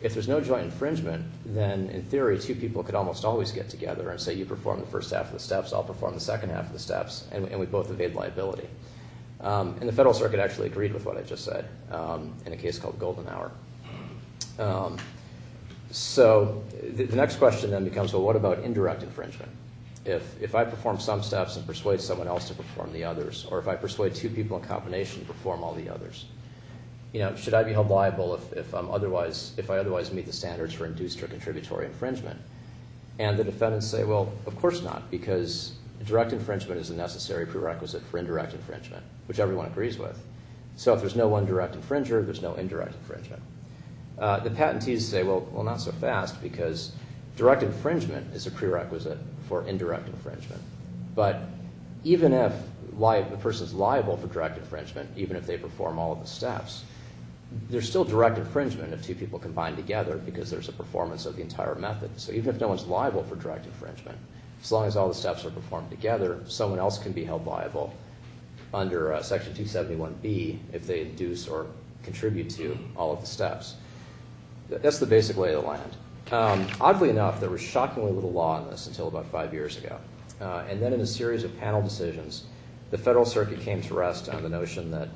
if there's no joint infringement, then in theory, two people could almost always get together and say, you perform the first half of the steps, I'll perform the second half of the steps, and we both evade liability. And the Federal Circuit actually agreed with what I just said in a case called Golden Hour. So the next question then becomes, well, what about indirect infringement? If I perform some steps and persuade someone else to perform the others, or if I persuade two people in combination to perform all the others, should I be held liable if I otherwise meet the standards for induced or contributory infringement? And the defendants say, well, of course not, because direct infringement is a necessary prerequisite for indirect infringement, which everyone agrees with. So if there's no one direct infringer, there's no indirect infringement. The patentees say, well, not so fast, because direct infringement is a prerequisite for indirect infringement. But even if the person's liable for direct infringement, even if they perform all of the steps, there's still direct infringement if two people combine together, because there's a performance of the entire method. So even if no one's liable for direct infringement, as long as all the steps are performed together, someone else can be held liable under Section 271B if they induce or contribute to all of the steps. That's the basic lay of the land. Oddly enough, there was shockingly little law on this until about 5 years ago. And then in a series of panel decisions, the Federal Circuit came to rest on the notion that,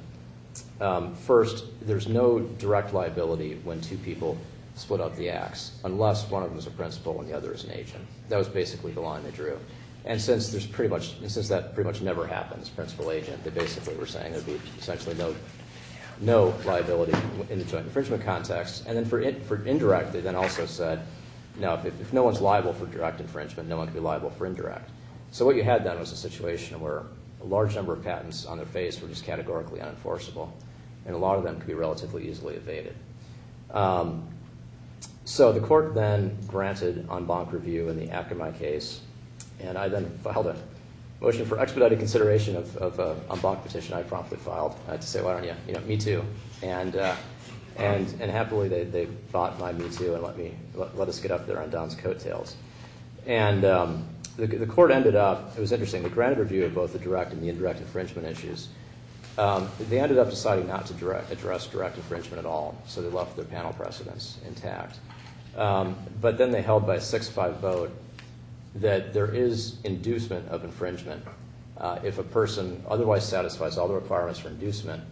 first, there's no direct liability when two people split up the acts, unless one of them is a principal and the other is an agent. That was basically the line they drew. And since that pretty much never happens, principal-agent, they basically were saying there'd be essentially no liability in the joint infringement context. And then for indirect, they then also said, no, if no one's liable for direct infringement, no one can be liable for indirect. So what you had then was a situation where a large number of patents on their face were just categorically unenforceable, and a lot of them could be relatively easily evaded. So the court then granted en banc review in the Akamai case, and I then filed a motion for expedited consideration of an en banc petition I promptly filed to say, why don't you, me too. And happily they bought my me too and let us get up there on Don's coattails. And the court ended up, it was interesting, they granted review of both the direct and the indirect infringement issues, They ended up deciding not to address direct infringement at all, so they left their panel precedents intact. But then they held by a 6-5 vote that there is inducement of infringement if a person otherwise satisfies all the requirements for inducement,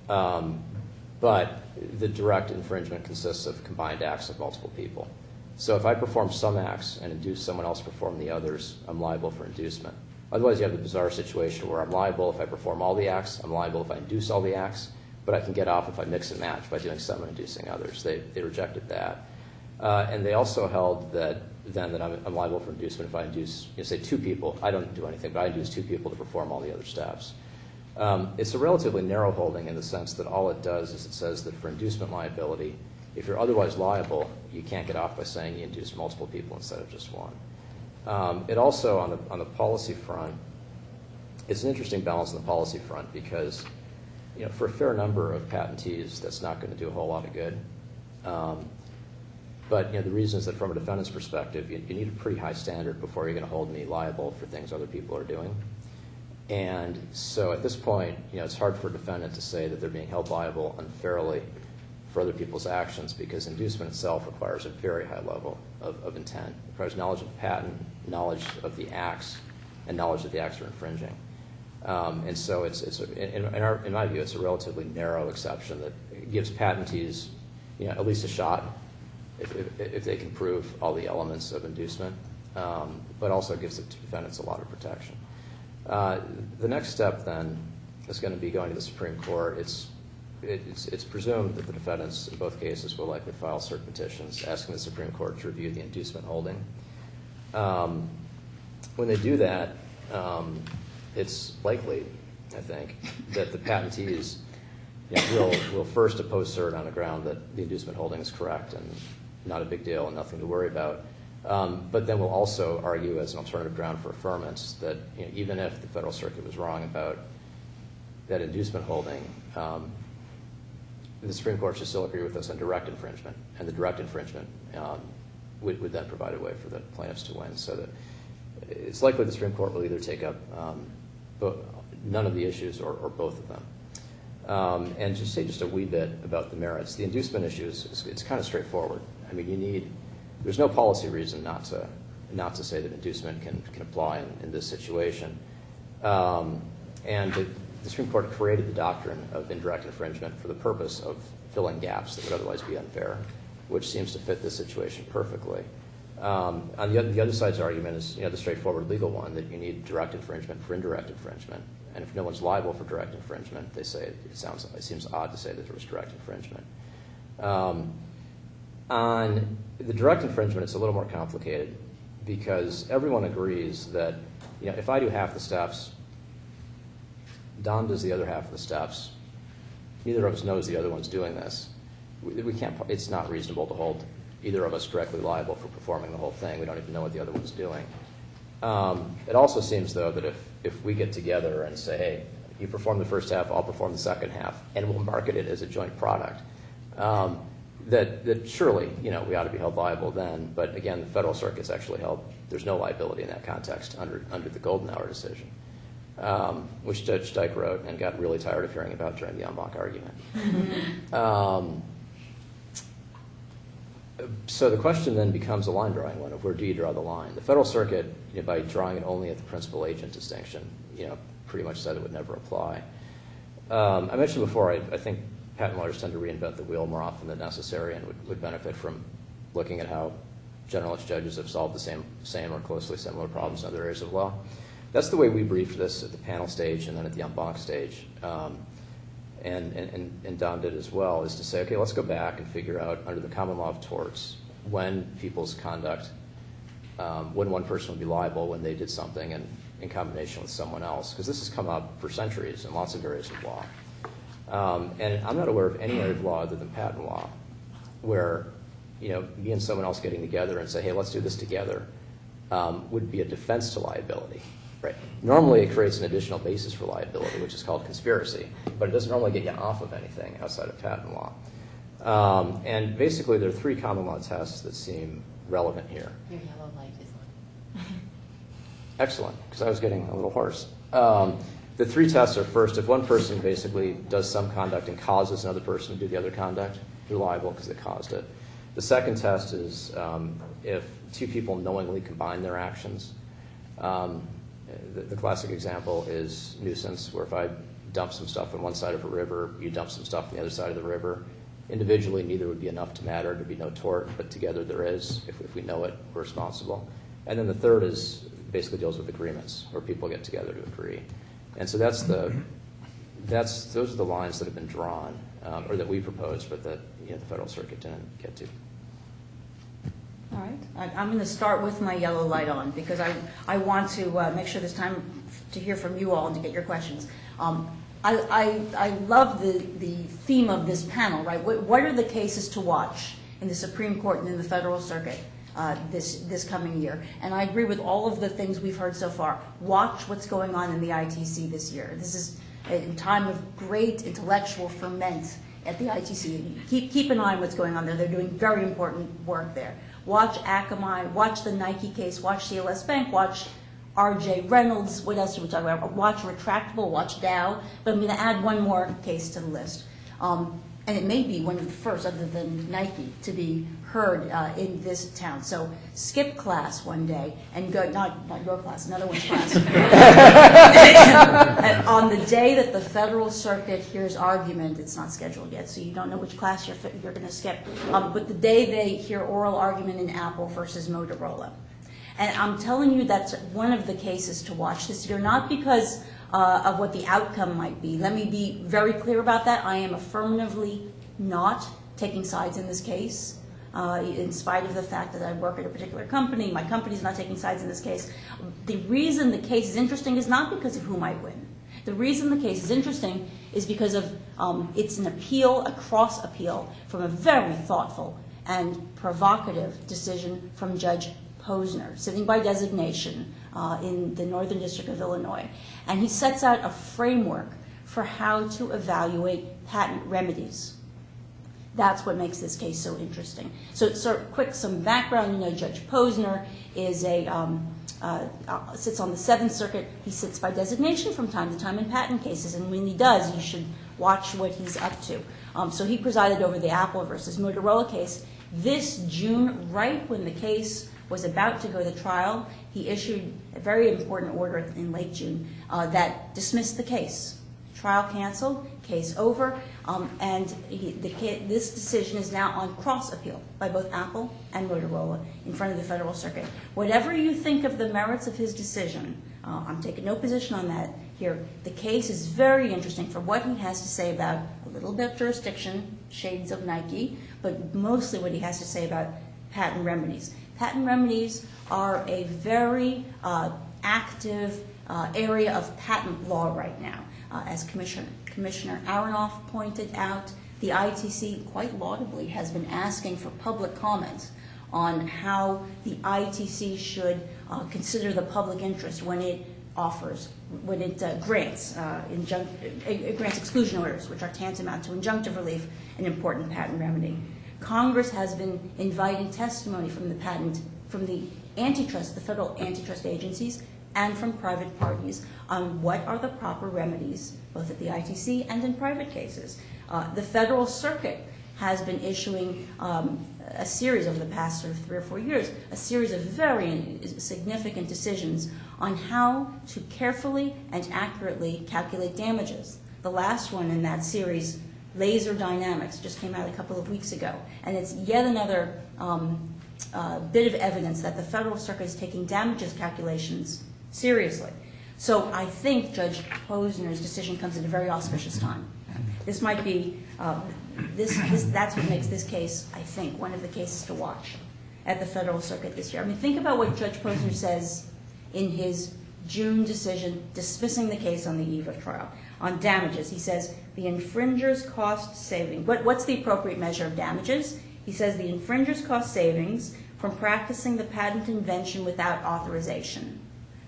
but the direct infringement consists of combined acts of multiple people. So if I perform some acts and induce someone else to perform the others, I'm liable for inducement. Otherwise, you have the bizarre situation where I'm liable if I perform all the acts, I'm liable if I induce all the acts, but I can get off if I mix and match by doing some and inducing others. They rejected that. And they also held that I'm liable for inducement if I induce, say, 2 people. I don't do anything, but I induce 2 people to perform all the other steps. It's a relatively narrow holding in the sense that all it does is it says that for inducement liability, if you're otherwise liable, you can't get off by saying you induced multiple people instead of just one. It also, on the policy front, it's an interesting balance on the policy front because, for a fair number of patentees, that's not going to do a whole lot of good. But the reason is that from a defendant's perspective, you need a pretty high standard before you're going to hold me liable for things other people are doing. And so at this point, it's hard for a defendant to say that they're being held liable unfairly for other people's actions because inducement itself requires a very high level of intent. It requires knowledge of the patent, knowledge of the acts, and knowledge that the acts are infringing. And so in my view, it's a relatively narrow exception that gives patentees at least a shot if they can prove all the elements of inducement, but also gives the defendants a lot of protection. The next step then is going to be going to the Supreme Court. It's presumed that the defendants in both cases will likely file cert petitions asking the Supreme Court to review the inducement holding. When they do that, it's likely, I think, that the patentees will first oppose cert on the ground that the inducement holding is correct and not a big deal and nothing to worry about. But then we'll also argue as an alternative ground for affirmance that even if the Federal Circuit was wrong about that inducement holding, the Supreme Court should still agree with us on direct infringement, and the direct infringement would then provide a way for the plaintiffs to win. So that it's likely the Supreme Court will either take up none of the issues or both of them. And just say just a wee bit about the merits. The inducement issues, it's kind of straightforward. I mean, there's no policy reason not to say that inducement can apply in this situation. And the Supreme Court created the doctrine of indirect infringement for the purpose of filling gaps that would otherwise be unfair, which seems to fit this situation perfectly. On the other side's argument is the straightforward legal one that you need direct infringement for indirect infringement. And if no one's liable for direct infringement, they say it seems odd to say that there was direct infringement. On the direct infringement, it's a little more complicated because everyone agrees that if I do half the steps, Don does the other half of the steps. Neither of us knows the other one's doing this. We can't. It's not reasonable to hold either of us directly liable for performing the whole thing. We don't even know what the other one's doing. It also seems, though, that if we get together and say, hey, you perform the first half, I'll perform the second half, and we'll market it as a joint product, that surely we ought to be held liable then. But again, the Federal Circuit's actually held there's no liability in that context under the Golden Hour decision, which Judge Steik wrote and got really tired of hearing about during the en banc argument. So the question then becomes a line drawing one of where do you draw the line? The Federal Circuit, by drawing it only at the principal agent distinction, pretty much said it would never apply. I mentioned before, I think patent lawyers tend to reinvent the wheel more often than necessary and would benefit from looking at how generalist judges have solved the same or closely similar problems in other areas of law. That's the way we briefed this at the panel stage and then at the en banc stage. And Don did as well, is to say, okay, let's go back and figure out under the common law of torts when people's conduct, when one person would be liable when they did something in combination with someone else, because this has come up for centuries in lots of areas of law. And I'm not aware of any area of law other than patent law where me and someone else getting together and say, hey, let's do this together, would be a defense to liability. Right. Normally, it creates an additional basis for liability, which is called conspiracy, but it doesn't normally get you off of anything outside of patent law. And basically, there are 3 common law tests that seem relevant here. Your yellow light is on. Excellent, because I was getting a little hoarse. The three tests are: first, if one person basically does some conduct and causes another person to do the other conduct, they're liable because they caused it. The second test is if two people knowingly combine their actions. The classic example is nuisance, where if I dump some stuff on one side of a river, you dump some stuff on the other side of the river. Individually, neither would be enough to matter. There'd be no tort, but together there is. If we know it, we're responsible. And then the third is basically deals with agreements, where people get together to agree. And so those are the lines that have been drawn, or that we proposed, but that the Federal Circuit didn't get to. All right. I'm going to start with my yellow light on because I want to make sure there's time to hear from you all and to get your questions. I love the theme of this panel, right? What are the cases to watch in the Supreme Court and in the Federal Circuit this coming year? And I agree with all of the things we've heard so far. Watch what's going on in the ITC this year. This is a time of great intellectual ferment at the ITC. Keep an eye on what's going on there. They're doing very important work there. Watch Akamai, watch the Nike case, watch CLS Bank, watch R.J. Reynolds. What else did we talk about? Watch Retractable, watch Dow. But I'm going to add one more case to the list. And it may be one of the first, other than Nike, to be heard in this town. So skip class one day and go, not your class, another one's class. And on the day that the Federal Circuit hears argument, it's not scheduled yet, so you don't know which class you're going to skip. But the day they hear oral argument in Apple versus Motorola. And I'm telling you that's one of the cases to watch this year, not because of what the outcome might be. Let me be very clear about that. I am affirmatively not taking sides in this case, in spite of the fact that I work at a particular company. My company's not taking sides in this case. The reason the case is interesting is not because of who might win. The reason the case is interesting is because of it's an appeal, a cross appeal, from a very thoughtful and provocative decision from Judge Posner, sitting by designation in the Northern District of Illinois. And he sets out a framework for how to evaluate patent remedies. That's what makes this case so interesting. So some background. Judge Posner is sits on the Seventh Circuit. He sits by designation from time to time in patent cases, and when he does, you should watch what he's up to. So he presided over the Apple versus Motorola case. This June, right when the case was about to go to trial, he issued a very important order in late June that dismissed the case. Trial canceled, case over, and this decision is now on cross appeal by both Apple and Motorola in front of the Federal Circuit. Whatever you think of the merits of his decision, I'm taking no position on that here. The case is very interesting for what he has to say about a little bit of jurisdiction, shades of Nike, but mostly what he has to say about patent remedies. Patent remedies are a very active area of patent law right now. As Commissioner Aronoff pointed out, the ITC quite laudably has been asking for public comment on how the ITC should consider the public interest when it grants exclusion orders, which are tantamount to injunctive relief, an important patent remedy. Congress has been inviting testimony from the federal antitrust agencies, and from private parties on what are the proper remedies, both at the ITC and in private cases. The Federal Circuit has been issuing a series over the past sort of 3 or 4 years, a series of very significant decisions on how to carefully and accurately calculate damages. The last one in that series, Laser Dynamics, just came out a couple of weeks ago, and it's yet another bit of evidence that the Federal Circuit is taking damages calculations seriously. So I think Judge Posner's decision comes at a very auspicious time. This might be, that's what makes this case, I think, one of the cases to watch at the Federal Circuit this year. I mean, think about what Judge Posner says in his June decision dismissing the case on the eve of trial. On damages, he says, the infringer's cost saving. What's the appropriate measure of damages? He says the infringer's cost savings from practicing the patent invention without authorization.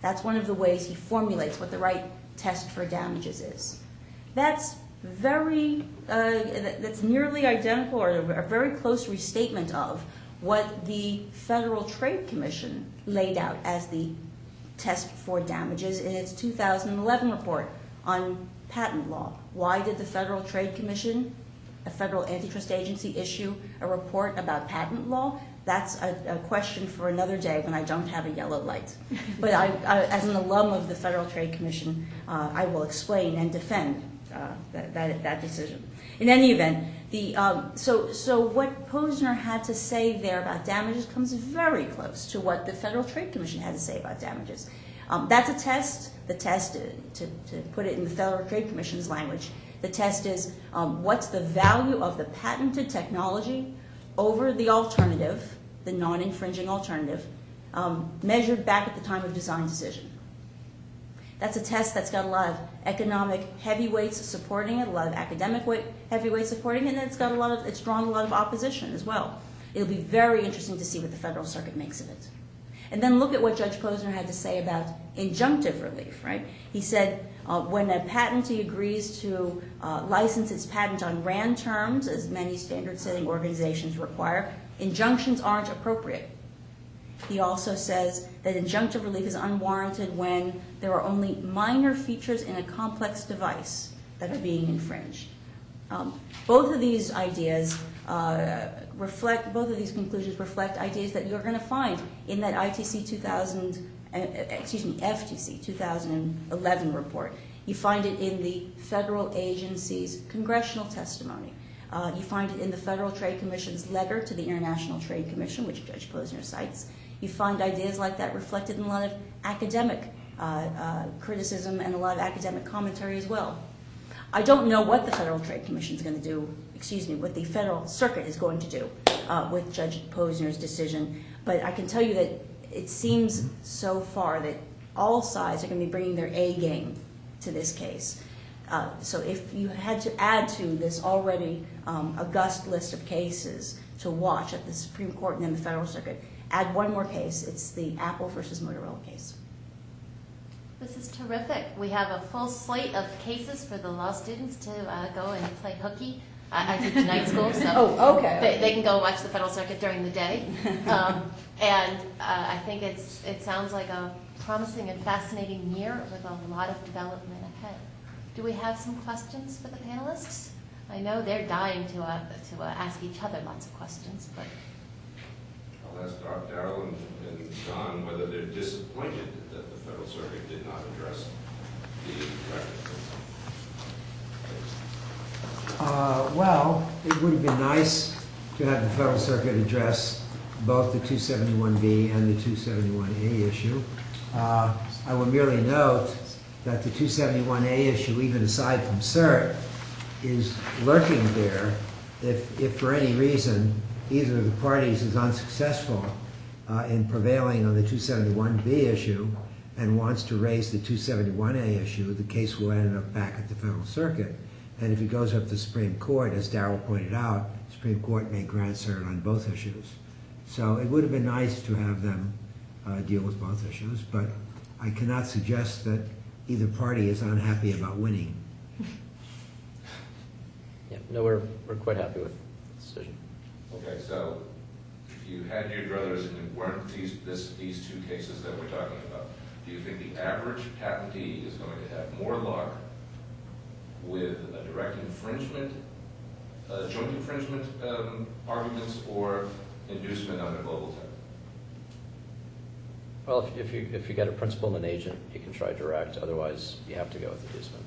That's one of the ways he formulates what the right test for damages is. That's that's nearly identical or a very close restatement of what the Federal Trade Commission laid out as the test for damages in its 2011 report on patent law. Why did the Federal Trade Commission, a federal antitrust agency, issue a report about patent law? That's a question for another day when I don't have a yellow light. But as an alum of the Federal Trade Commission, I will explain and defend that decision. In any event, so what Posner had to say there about damages comes very close to what the Federal Trade Commission had to say about damages. That's a test. The test, to put it in the Federal Trade Commission's language, the test is what's the value of the patented technology over the alternative, the non-infringing alternative, measured back at the time of design decision. That's a test that's got a lot of economic heavyweights supporting it, a lot of academic heavyweights supporting it, and it's drawn a lot of opposition as well. It'll be very interesting to see what the Federal Circuit makes of it. And then look at what Judge Posner had to say about injunctive relief, right? He said when a patentee agrees to license its patent on RAND terms, as many standard-setting organizations require, injunctions aren't appropriate. He also says that injunctive relief is unwarranted when there are only minor features in a complex device that are being infringed. Both of these ideas both of these conclusions reflect ideas that you're going to find in that FTC 2011 report. You find it in the federal agency's congressional testimony. You find it in the Federal Trade Commission's letter to the International Trade Commission, which Judge Posner cites. You find ideas like that reflected in a lot of academic criticism and a lot of academic commentary as well. I don't know what the Federal Trade Commission is going to do, what the Federal Circuit is going to do with Judge Posner's decision, but I can tell you that it seems so far that all sides are going to be bringing their A game to this case. So if you had to add to this already august list of cases to watch at the Supreme Court and then the Federal Circuit, add one more case. It's the Apple versus Motorola case. This is terrific. We have a full slate of cases for the law students to go and play hooky. I teach night school, so they can go watch the Federal Circuit during the day. And I think it sounds like a promising and fascinating year with a lot of development ahead. Do we have some questions for the panelists? I know they're dying to ask each other lots of questions, but... I'll ask Darrell and John whether they're disappointed that the Federal Circuit did not address the record. Well, it would have been nice to have the Federal Circuit address both the 271B and the 271A issue. I will merely note that the 271A issue, even aside from cert, is lurking there if for any reason either of the parties is unsuccessful in prevailing on the 271B issue and wants to raise the 271A issue, the case will end up back at the Federal Circuit. And if it goes up to the Supreme Court, as Darrell pointed out, the Supreme Court may grant cert on both issues. So it would have been nice to have them deal with both issues, but I cannot suggest that either party is unhappy about winning. Yeah, no, we're quite happy with the decision. Okay, so if you had your druthers and it weren't these two cases that we're talking about, do you think the average patentee is going to have more luck with a direct infringement, joint infringement arguments, or inducement under global tech? Well, if you get a principal and an agent, you can try direct. Otherwise, you have to go with inducement.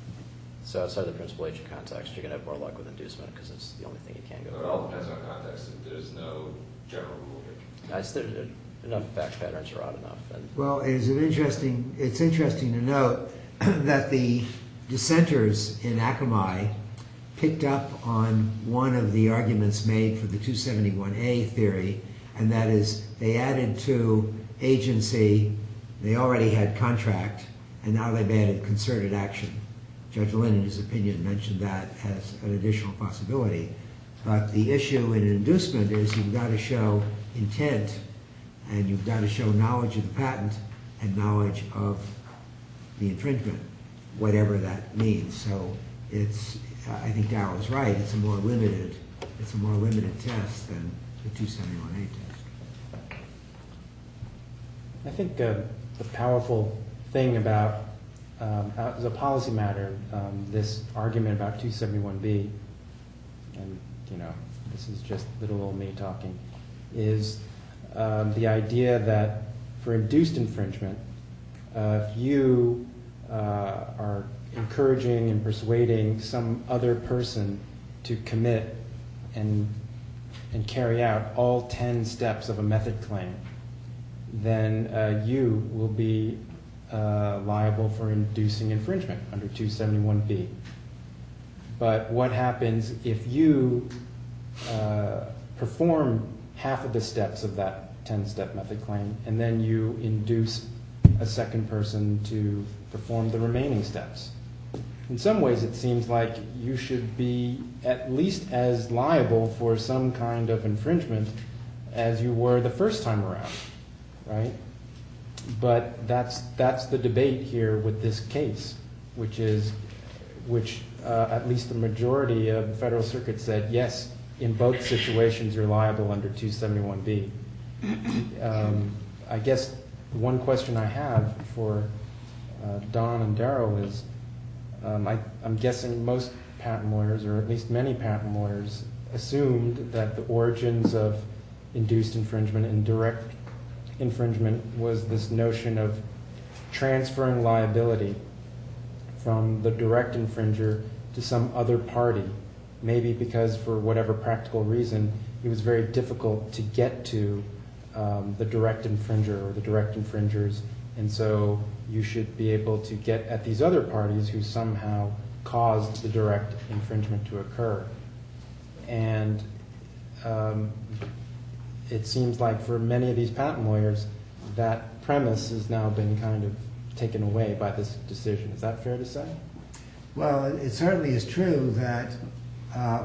So outside of the principal-agent context, you're going to have more luck with inducement because it's the only thing you can go with. It all depends on context. There's no general rule here. Enough fact patterns are odd enough. And well, it's interesting to note that the dissenters in Akamai picked up on one of the arguments made for the 271A theory, and that is they added to agency, they already had contract, and now they've added concerted action. Judge Lynn, in his opinion, mentioned that as an additional possibility. But the issue in an inducement is you've got to show intent, and you've got to show knowledge of the patent and knowledge of the infringement, whatever that means. So it's, I think Darrell's right, it's a more limited test than the 271A test. I think the powerful thing about as a policy matter, this argument about 271B, and this is just little old me talking, is the idea that for induced infringement, if you are encouraging and persuading some other person to commit and carry out all 10 steps of a method claim, then you will be liable for inducing infringement under 271B. But what happens if you perform half of the steps of that 10-step method claim and then you induce a second person to perform the remaining steps? In some ways, it seems like you should be at least as liable for some kind of infringement as you were the first time around, right? But that's the debate here with this case, which at least the majority of the Federal Circuit said, yes, in both situations you're liable under 271B. I guess the one question I have for Don and Darrell is, I'm guessing most patent lawyers, or at least many patent lawyers, assumed that the origins of induced infringement and direct infringement was this notion of transferring liability from the direct infringer to some other party, maybe because for whatever practical reason it was very difficult to get to the direct infringer or the direct infringers, and so you should be able to get at these other parties who somehow caused the direct infringement to occur. And it seems like for many of these patent lawyers, that premise has now been kind of taken away by this decision. Is that fair to say? Well, it certainly is true that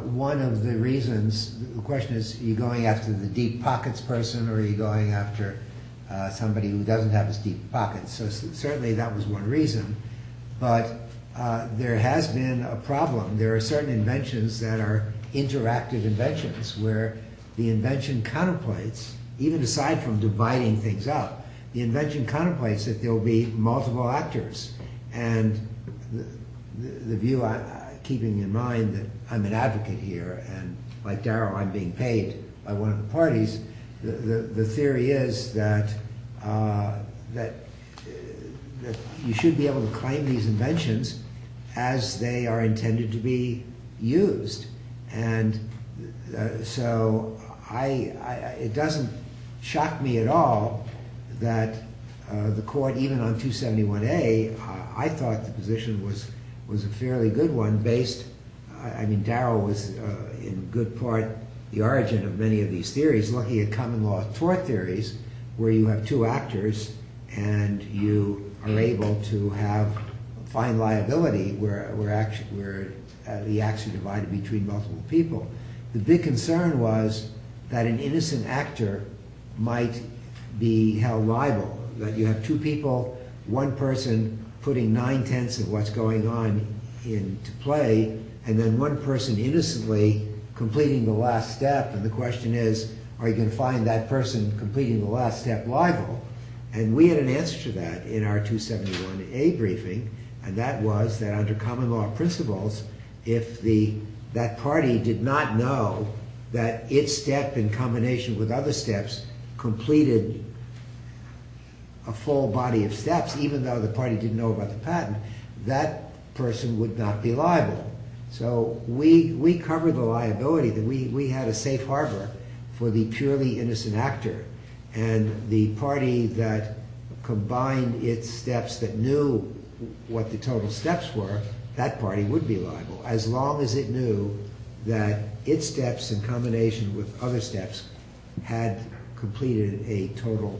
one of the reasons, the question is, are you going after the deep pockets person or are you going after somebody who doesn't have as deep pockets? So certainly that was one reason. But there has been a problem. There are certain inventions that are interactive inventions where the invention contemplates, even aside from dividing things up, the invention contemplates that there will be multiple actors. And the view, keeping in mind that I'm an advocate here, and like Darrell, I'm being paid by one of the parties, the theory is that you should be able to claim these inventions as they are intended to be used. And so it doesn't shock me at all that the court, even on 271A, I thought the position was a fairly good one based, I mean, Darrell was in good part the origin of many of these theories, looking at common law tort theories where you have two actors and you are able to find liability where the acts are divided between multiple people. The big concern was that an innocent actor might be held liable, that you have two people, one person putting 9/10 of what's going on into play, and then one person innocently completing the last step, and the question is, are you going to find that person completing the last step liable? And we had an answer to that in our 271A briefing, and that was that under common law principles, if that party did not know that its step in combination with other steps completed a full body of steps, even though the party didn't know about the patent, that person would not be liable. So we covered the liability, that we had a safe harbor for the purely innocent actor, and the party that combined its steps that knew what the total steps were, that party would be liable, as long as it knew that its steps in combination with other steps had completed a total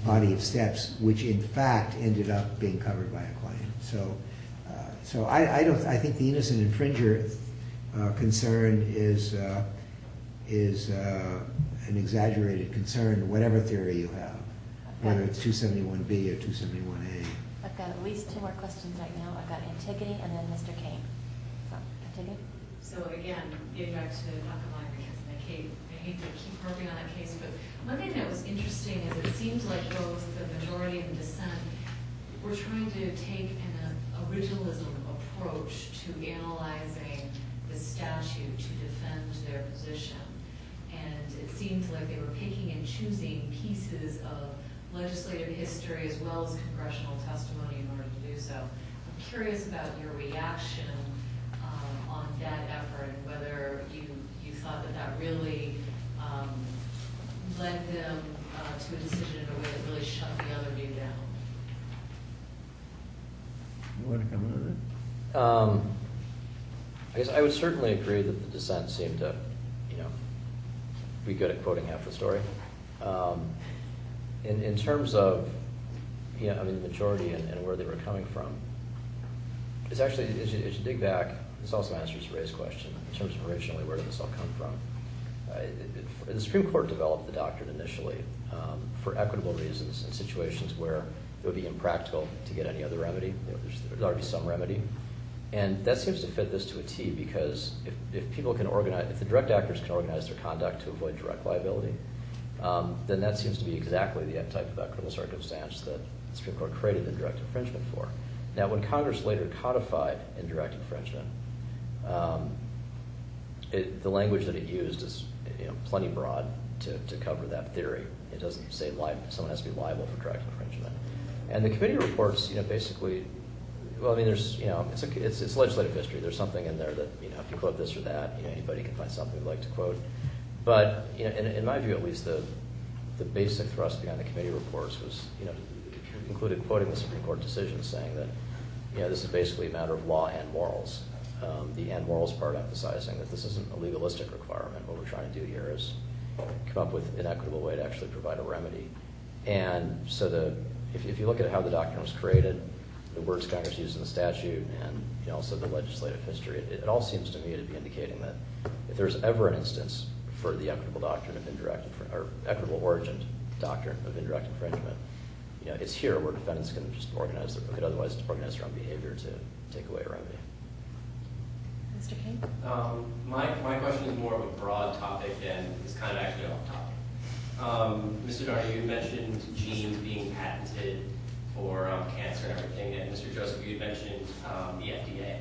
body of steps, which in fact ended up being covered by a claim. So I think the innocent infringer concern is an exaggerated concern, whatever theory you have, whether it's 271B or 271A. I've got at least two more questions right now. I've got Antigone and then Mr. Kane. So, Antigone? So again, getting back to Akamai, because I hate to keep harping on that case, but one thing that was interesting is it seems like both the majority and the dissent we're trying to take an originalism approach to analyzing the statute to defend their position. And it seemed like they were picking and choosing pieces of legislative history as well as congressional testimony in order to do so. I'm curious about your reaction on that effort and whether you thought that really led them to a decision in a way that really shut the other view down. You want to come on it? I guess I would certainly agree that the dissent seemed to, be good at quoting half the story. In terms of, the majority and where they were coming from, it's actually, as you dig back, this also answers Ray's question in terms of originally where did this all come from. The Supreme Court developed the doctrine initially for equitable reasons in situations where it would be impractical to get any other remedy. There ought to be some remedy. And that seems to fit this to a T, because if people can organize, if the direct actors can organize their conduct to avoid direct liability, then that seems to be exactly the type of equitable circumstance that the Supreme Court created indirect infringement for. Now, when Congress later codified indirect infringement, the language that it used is plenty broad to cover that theory. It doesn't say someone has to be liable for direct infringement. And the committee reports, basically, well, there's, it's legislative history. There's something in there that, if you quote this or that, anybody can find something they'd like to quote. But, in my view, at least, the basic thrust behind the committee reports was, included quoting the Supreme Court decision saying that, this is basically a matter of law and morals. The and morals part emphasizing that this isn't a legalistic requirement. What we're trying to do here is come up with an equitable way to actually provide a remedy. And so if you look at how the doctrine was created, the words Congress used in the statute, and also the legislative history, it all seems to me to be indicating that if there's ever an instance for the equitable doctrine of or equitable origin doctrine of indirect infringement, it's here where defendants can just could otherwise organize their own behavior to take away a remedy. Mr. King? My question is more of a broad topic and is kind of actually off topic. Mr. Darnay, you mentioned genes being patented for cancer and everything, and Mr. Joseph, you mentioned the FDA.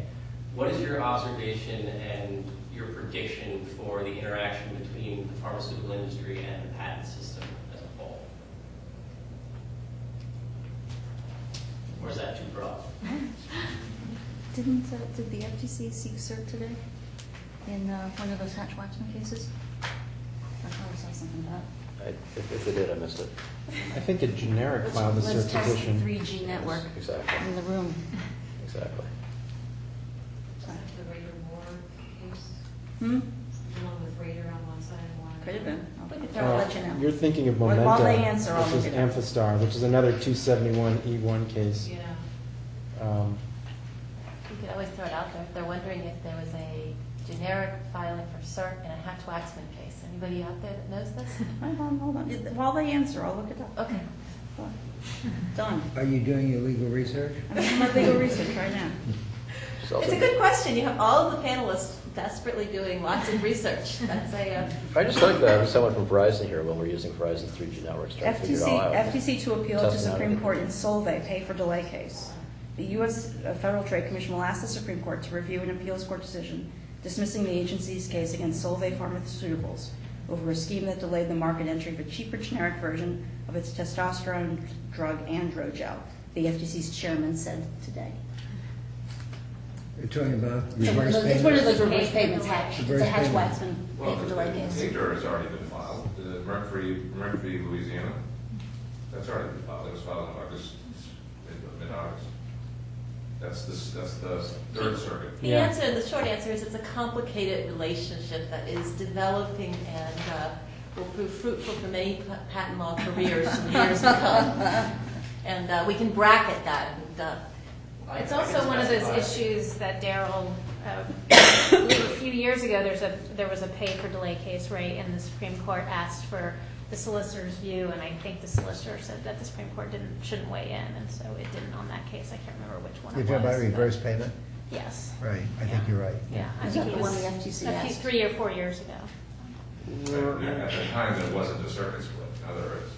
What is your observation and your prediction for the interaction between the pharmaceutical industry and the patent system as a whole? Or is that too broad? Did the FTC seek cert today in one of those Hatch-Waxman cases? I thought I saw something about it. If they did, I missed it. I think a generic filed a cert petition. Let's test the 3G network Exactly. in the room. Exactly. Is that the Raider Moore case? Hmm? The one with Raider on one side and one. Could have been. I'll let you know. You're thinking of While Momenta, they answer, I'll which is look it up. Amphistar, which is another 271E1 case. Yeah. You could always throw it out there. They're wondering if there was a generic filing for cert in a Hatch-Waxman case. Anybody out there that knows this? Hold on. While they answer, I'll look it up. Okay. Done. Are you doing your legal research? I'm doing my legal research right now. It's a good question. You have all of the panelists desperately doing lots of research. That's I just like that. Someone from Verizon here when we're using Verizon's 3G networks trying to figure it all out. FTC to appeal to Testing out Supreme everything. Court in Solvay pay for delay case. The U.S. Federal Trade Commission will ask the Supreme Court to review an appeals court decision dismissing the agency's case against Solvay Pharmaceuticals over a scheme that delayed the market entry of a cheaper generic version of its testosterone drug Androgel, the FTC's chairman said today. You're talking about reverse It's payments? one of those reverse payments. It's a Reverse Hatch-Waxman Well, pay for delay case. Victor has already been filed. The Merck v. Louisiana, that's already been filed. It was filed in August, mid-August. That's the Third Circuit. The short answer is it's a complicated relationship that is developing and will prove fruitful for many patent law careers in years to come. And we can bracket that. It's also one of those issues that Daryl, a few years ago, there was a pay for delay case, right? And the Supreme Court asked for the solicitor's view, and I think the solicitor said that the Supreme Court shouldn't weigh in, and so it didn't on that case. I can't remember which one You're it talking was. about reverse payment? Yes. Right, I think you're right. Yeah, I Is think that it the was one the FTC asked? 3 or 4 years ago. At the time, there wasn't a circuit split. Now there is.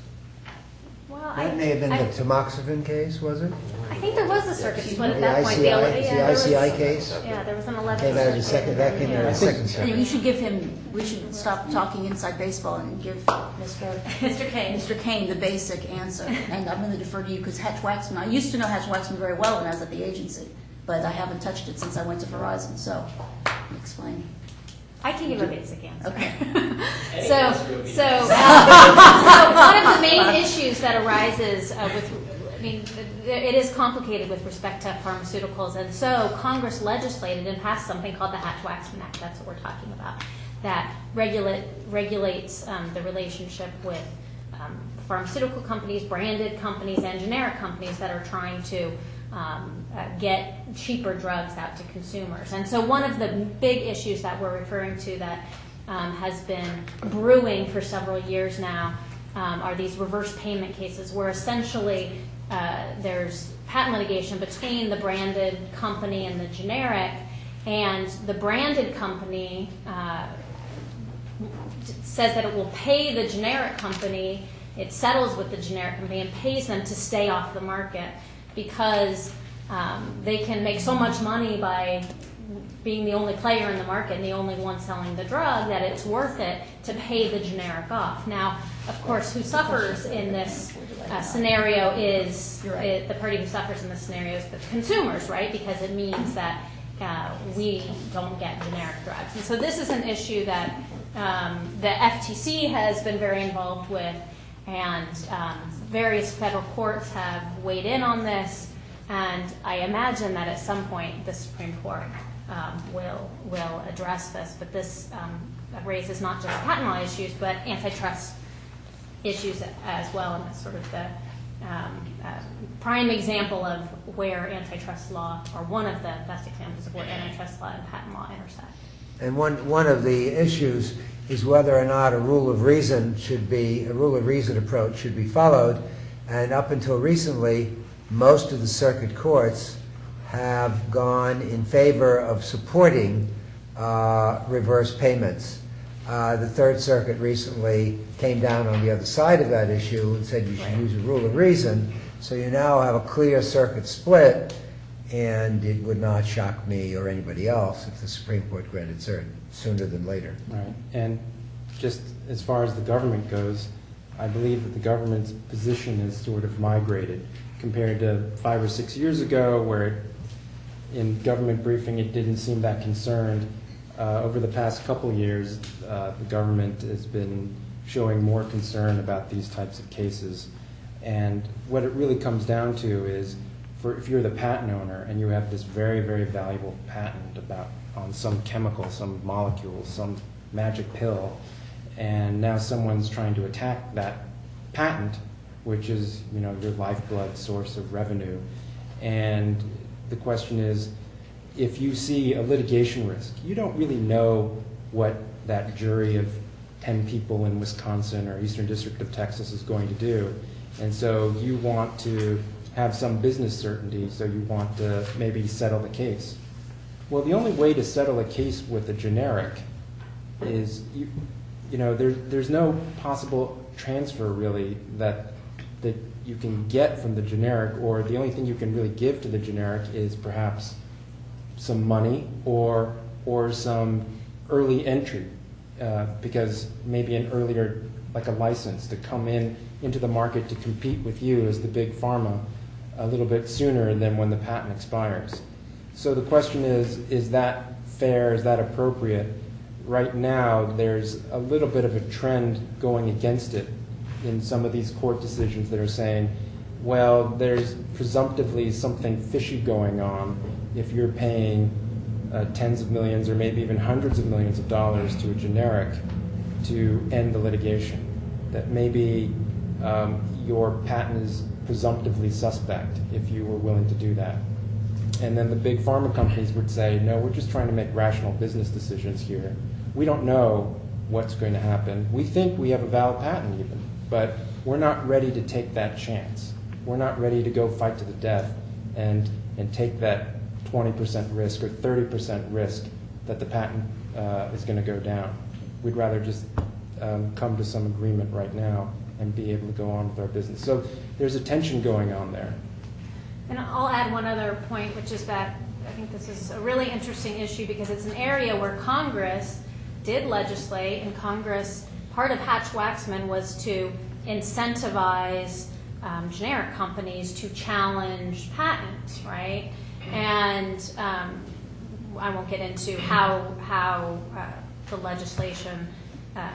Well, That may have been the tamoxifen case, was it? I think there was a circuit split at The that point. ICI, there was- the ICI case? Yeah, there was an 11th Came out of the circuit. second, that came out of the second circuit. You should give him, we should stop talking inside baseball and give Mr. Kane. Mr. Kane the basic answer. And I'm going to defer to you because Hatch-Waxman, I used to know Hatch-Waxman very well when I was at the agency, but I haven't touched it since I went to Verizon, so explain. I can give a basic answer. Okay. So one of the main issues that arises it is complicated with respect to pharmaceuticals, and so Congress legislated and passed something called the Hatch-Waxman Act. That's what we're talking about. That regulates the relationship with pharmaceutical companies, branded companies, and generic companies that are trying to get cheaper drugs out to consumers. And so one of the big issues that we're referring to that has been brewing for several years now are these reverse payment cases where essentially there's patent litigation between the branded company and the generic, and the branded company says that it will pay the generic company, it settles with the generic company and pays them to stay off the market because they can make so much money by being the only player in the market and the only one selling the drug that it's worth it to pay the generic off. Now, of course, who suffers in this scenario is the party who suffers in this scenario is the consumers, right? Because it means that we don't get generic drugs. And so this is an issue that the FTC has been very involved with, and various federal courts have weighed in on this, and I imagine that at some point the Supreme Court will address this. But this raises not just patent law issues, but antitrust issues as well, and that's sort of the prime example of where antitrust law, or one of the best examples of where antitrust law and patent law intersect. And one of the issues is whether or not a rule of reason approach should be followed. And up until recently, most of the circuit courts have gone in favor of supporting reverse payments. The Third Circuit recently came down on the other side of that issue and said you should use a rule of reason. So you now have a clear circuit split, and it would not shock me or anybody else if the Supreme Court granted cert sooner than later. Right. And just as far as the government goes, I believe that the government's position has sort of migrated compared to 5 or 6 years ago, where in government briefing it didn't seem that concerned. Over the past couple years, the government has been showing more concern about these types of cases. And what it really comes down to is, if you're the patent owner and you have this very, very valuable patent on some chemical, some molecule, some magic pill, and now someone's trying to attack that patent, which is your lifeblood source of revenue. And the question is, if you see a litigation risk, you don't really know what that jury of 10 people in Wisconsin or Eastern District of Texas is going to do. And so you want to have some business certainty, so you want to maybe settle the case. Well, the only way to settle a case with a generic is, there's no possible transfer really that you can get from the generic, or the only thing you can really give to the generic is perhaps some money or some early entry, because maybe an earlier, like a license to come into the market to compete with you as the big pharma a little bit sooner than when the patent expires. So the question is that fair? Is that appropriate? Right now, there's a little bit of a trend going against it in some of these court decisions that are saying, well, there's presumptively something fishy going on if you're paying tens of millions or maybe even hundreds of millions of dollars to a generic to end the litigation. That maybe your patent is presumptively suspect if you were willing to do that. And then the big pharma companies would say, no, we're just trying to make rational business decisions here. We don't know what's going to happen. We think we have a valid patent even, but we're not ready to take that chance. We're not ready to go fight to the death and take that 20% risk or 30% risk that the patent is going to go down. We'd rather just come to some agreement right now and be able to go on with our business. So there's a tension going on there. And I'll add one other point, which is that I think this is a really interesting issue because it's an area where Congress did legislate, and Congress, part of Hatch-Waxman was to incentivize generic companies to challenge patents, right? And I won't get into how the legislation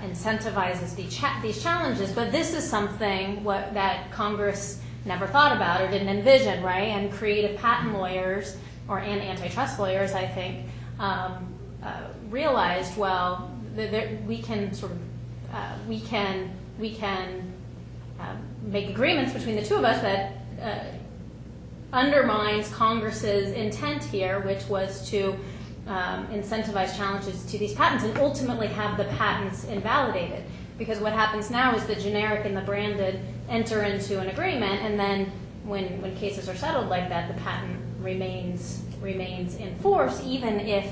incentivizes these challenges, but this is something that Congress never thought about or didn't envision, right? And creative patent lawyers and antitrust lawyers, I think, realized, well, we can make agreements between the two of us that undermines Congress's intent here, which was to incentivize challenges to these patents and ultimately have the patents invalidated. Because what happens now is the generic and the branded enter into an agreement, and then when cases are settled like that, the patent remains in force, even if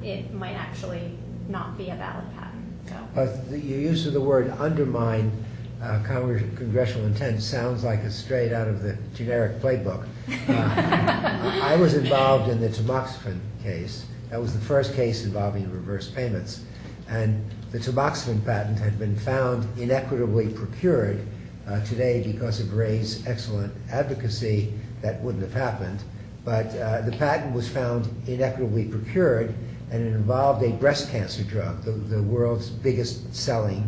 it might actually not be a valid patent. So. Your use of the word undermine congressional intent sounds like it's straight out of the generic playbook. I was involved in the tamoxifen case. That was the first case involving reverse payments. And the tamoxifen patent had been found inequitably procured. Today, because of Ray's excellent advocacy, that wouldn't have happened. But the patent was found inequitably procured, and it involved a breast cancer drug, the world's biggest selling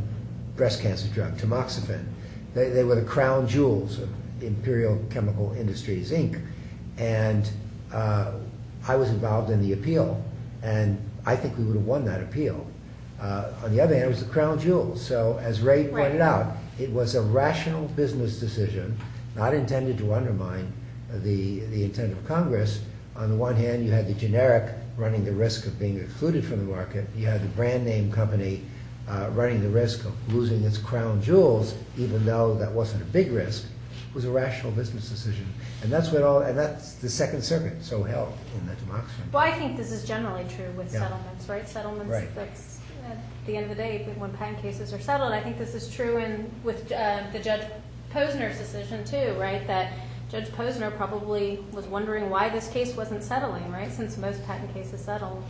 breast cancer drug, tamoxifen. They were the crown jewels of Imperial Chemical Industries, Inc. And I was involved in the appeal, and I think we would have won that appeal. On the other hand, it was the crown jewels. So as Ray pointed out, it was a rational business decision, not intended to undermine the intent of Congress. On the one hand, you had the generic running the risk of being excluded from the market. You had the brand name company running the risk of losing its crown jewels, even though that wasn't a big risk. It was a rational business decision. And that's that's the Second Circuit so held in the tamoxifen. Well, I think this is generally true with settlements, right? Settlements, that's at the end of the day, when patent cases are settled, I think this is true with the Judge Posner's decision too, right? That Judge Posner probably was wondering why this case wasn't settling, right? Since most patent cases settle,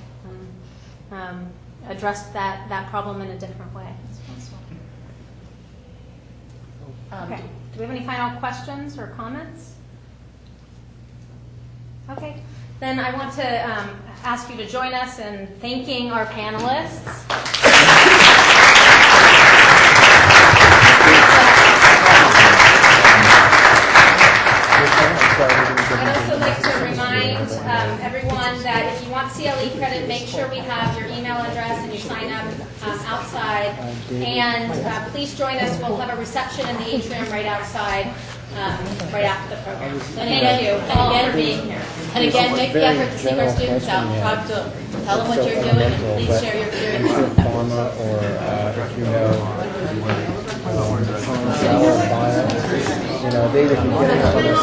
addressed that problem in a different way. Okay. Do we have any final questions or comments? Okay. Then I want to ask you to join us in thanking our panelists. I'd also like to remind everyone that if you want CLE credit, make sure we have your email address and you sign up outside. And please join us. We'll have a reception in the atrium right outside, right after the program. So thank you all for being here. And again, make the effort to seek our students out. Talk to them. Tell them what you're doing, and please share your experiences with them. Pharma, or if you know, they can get another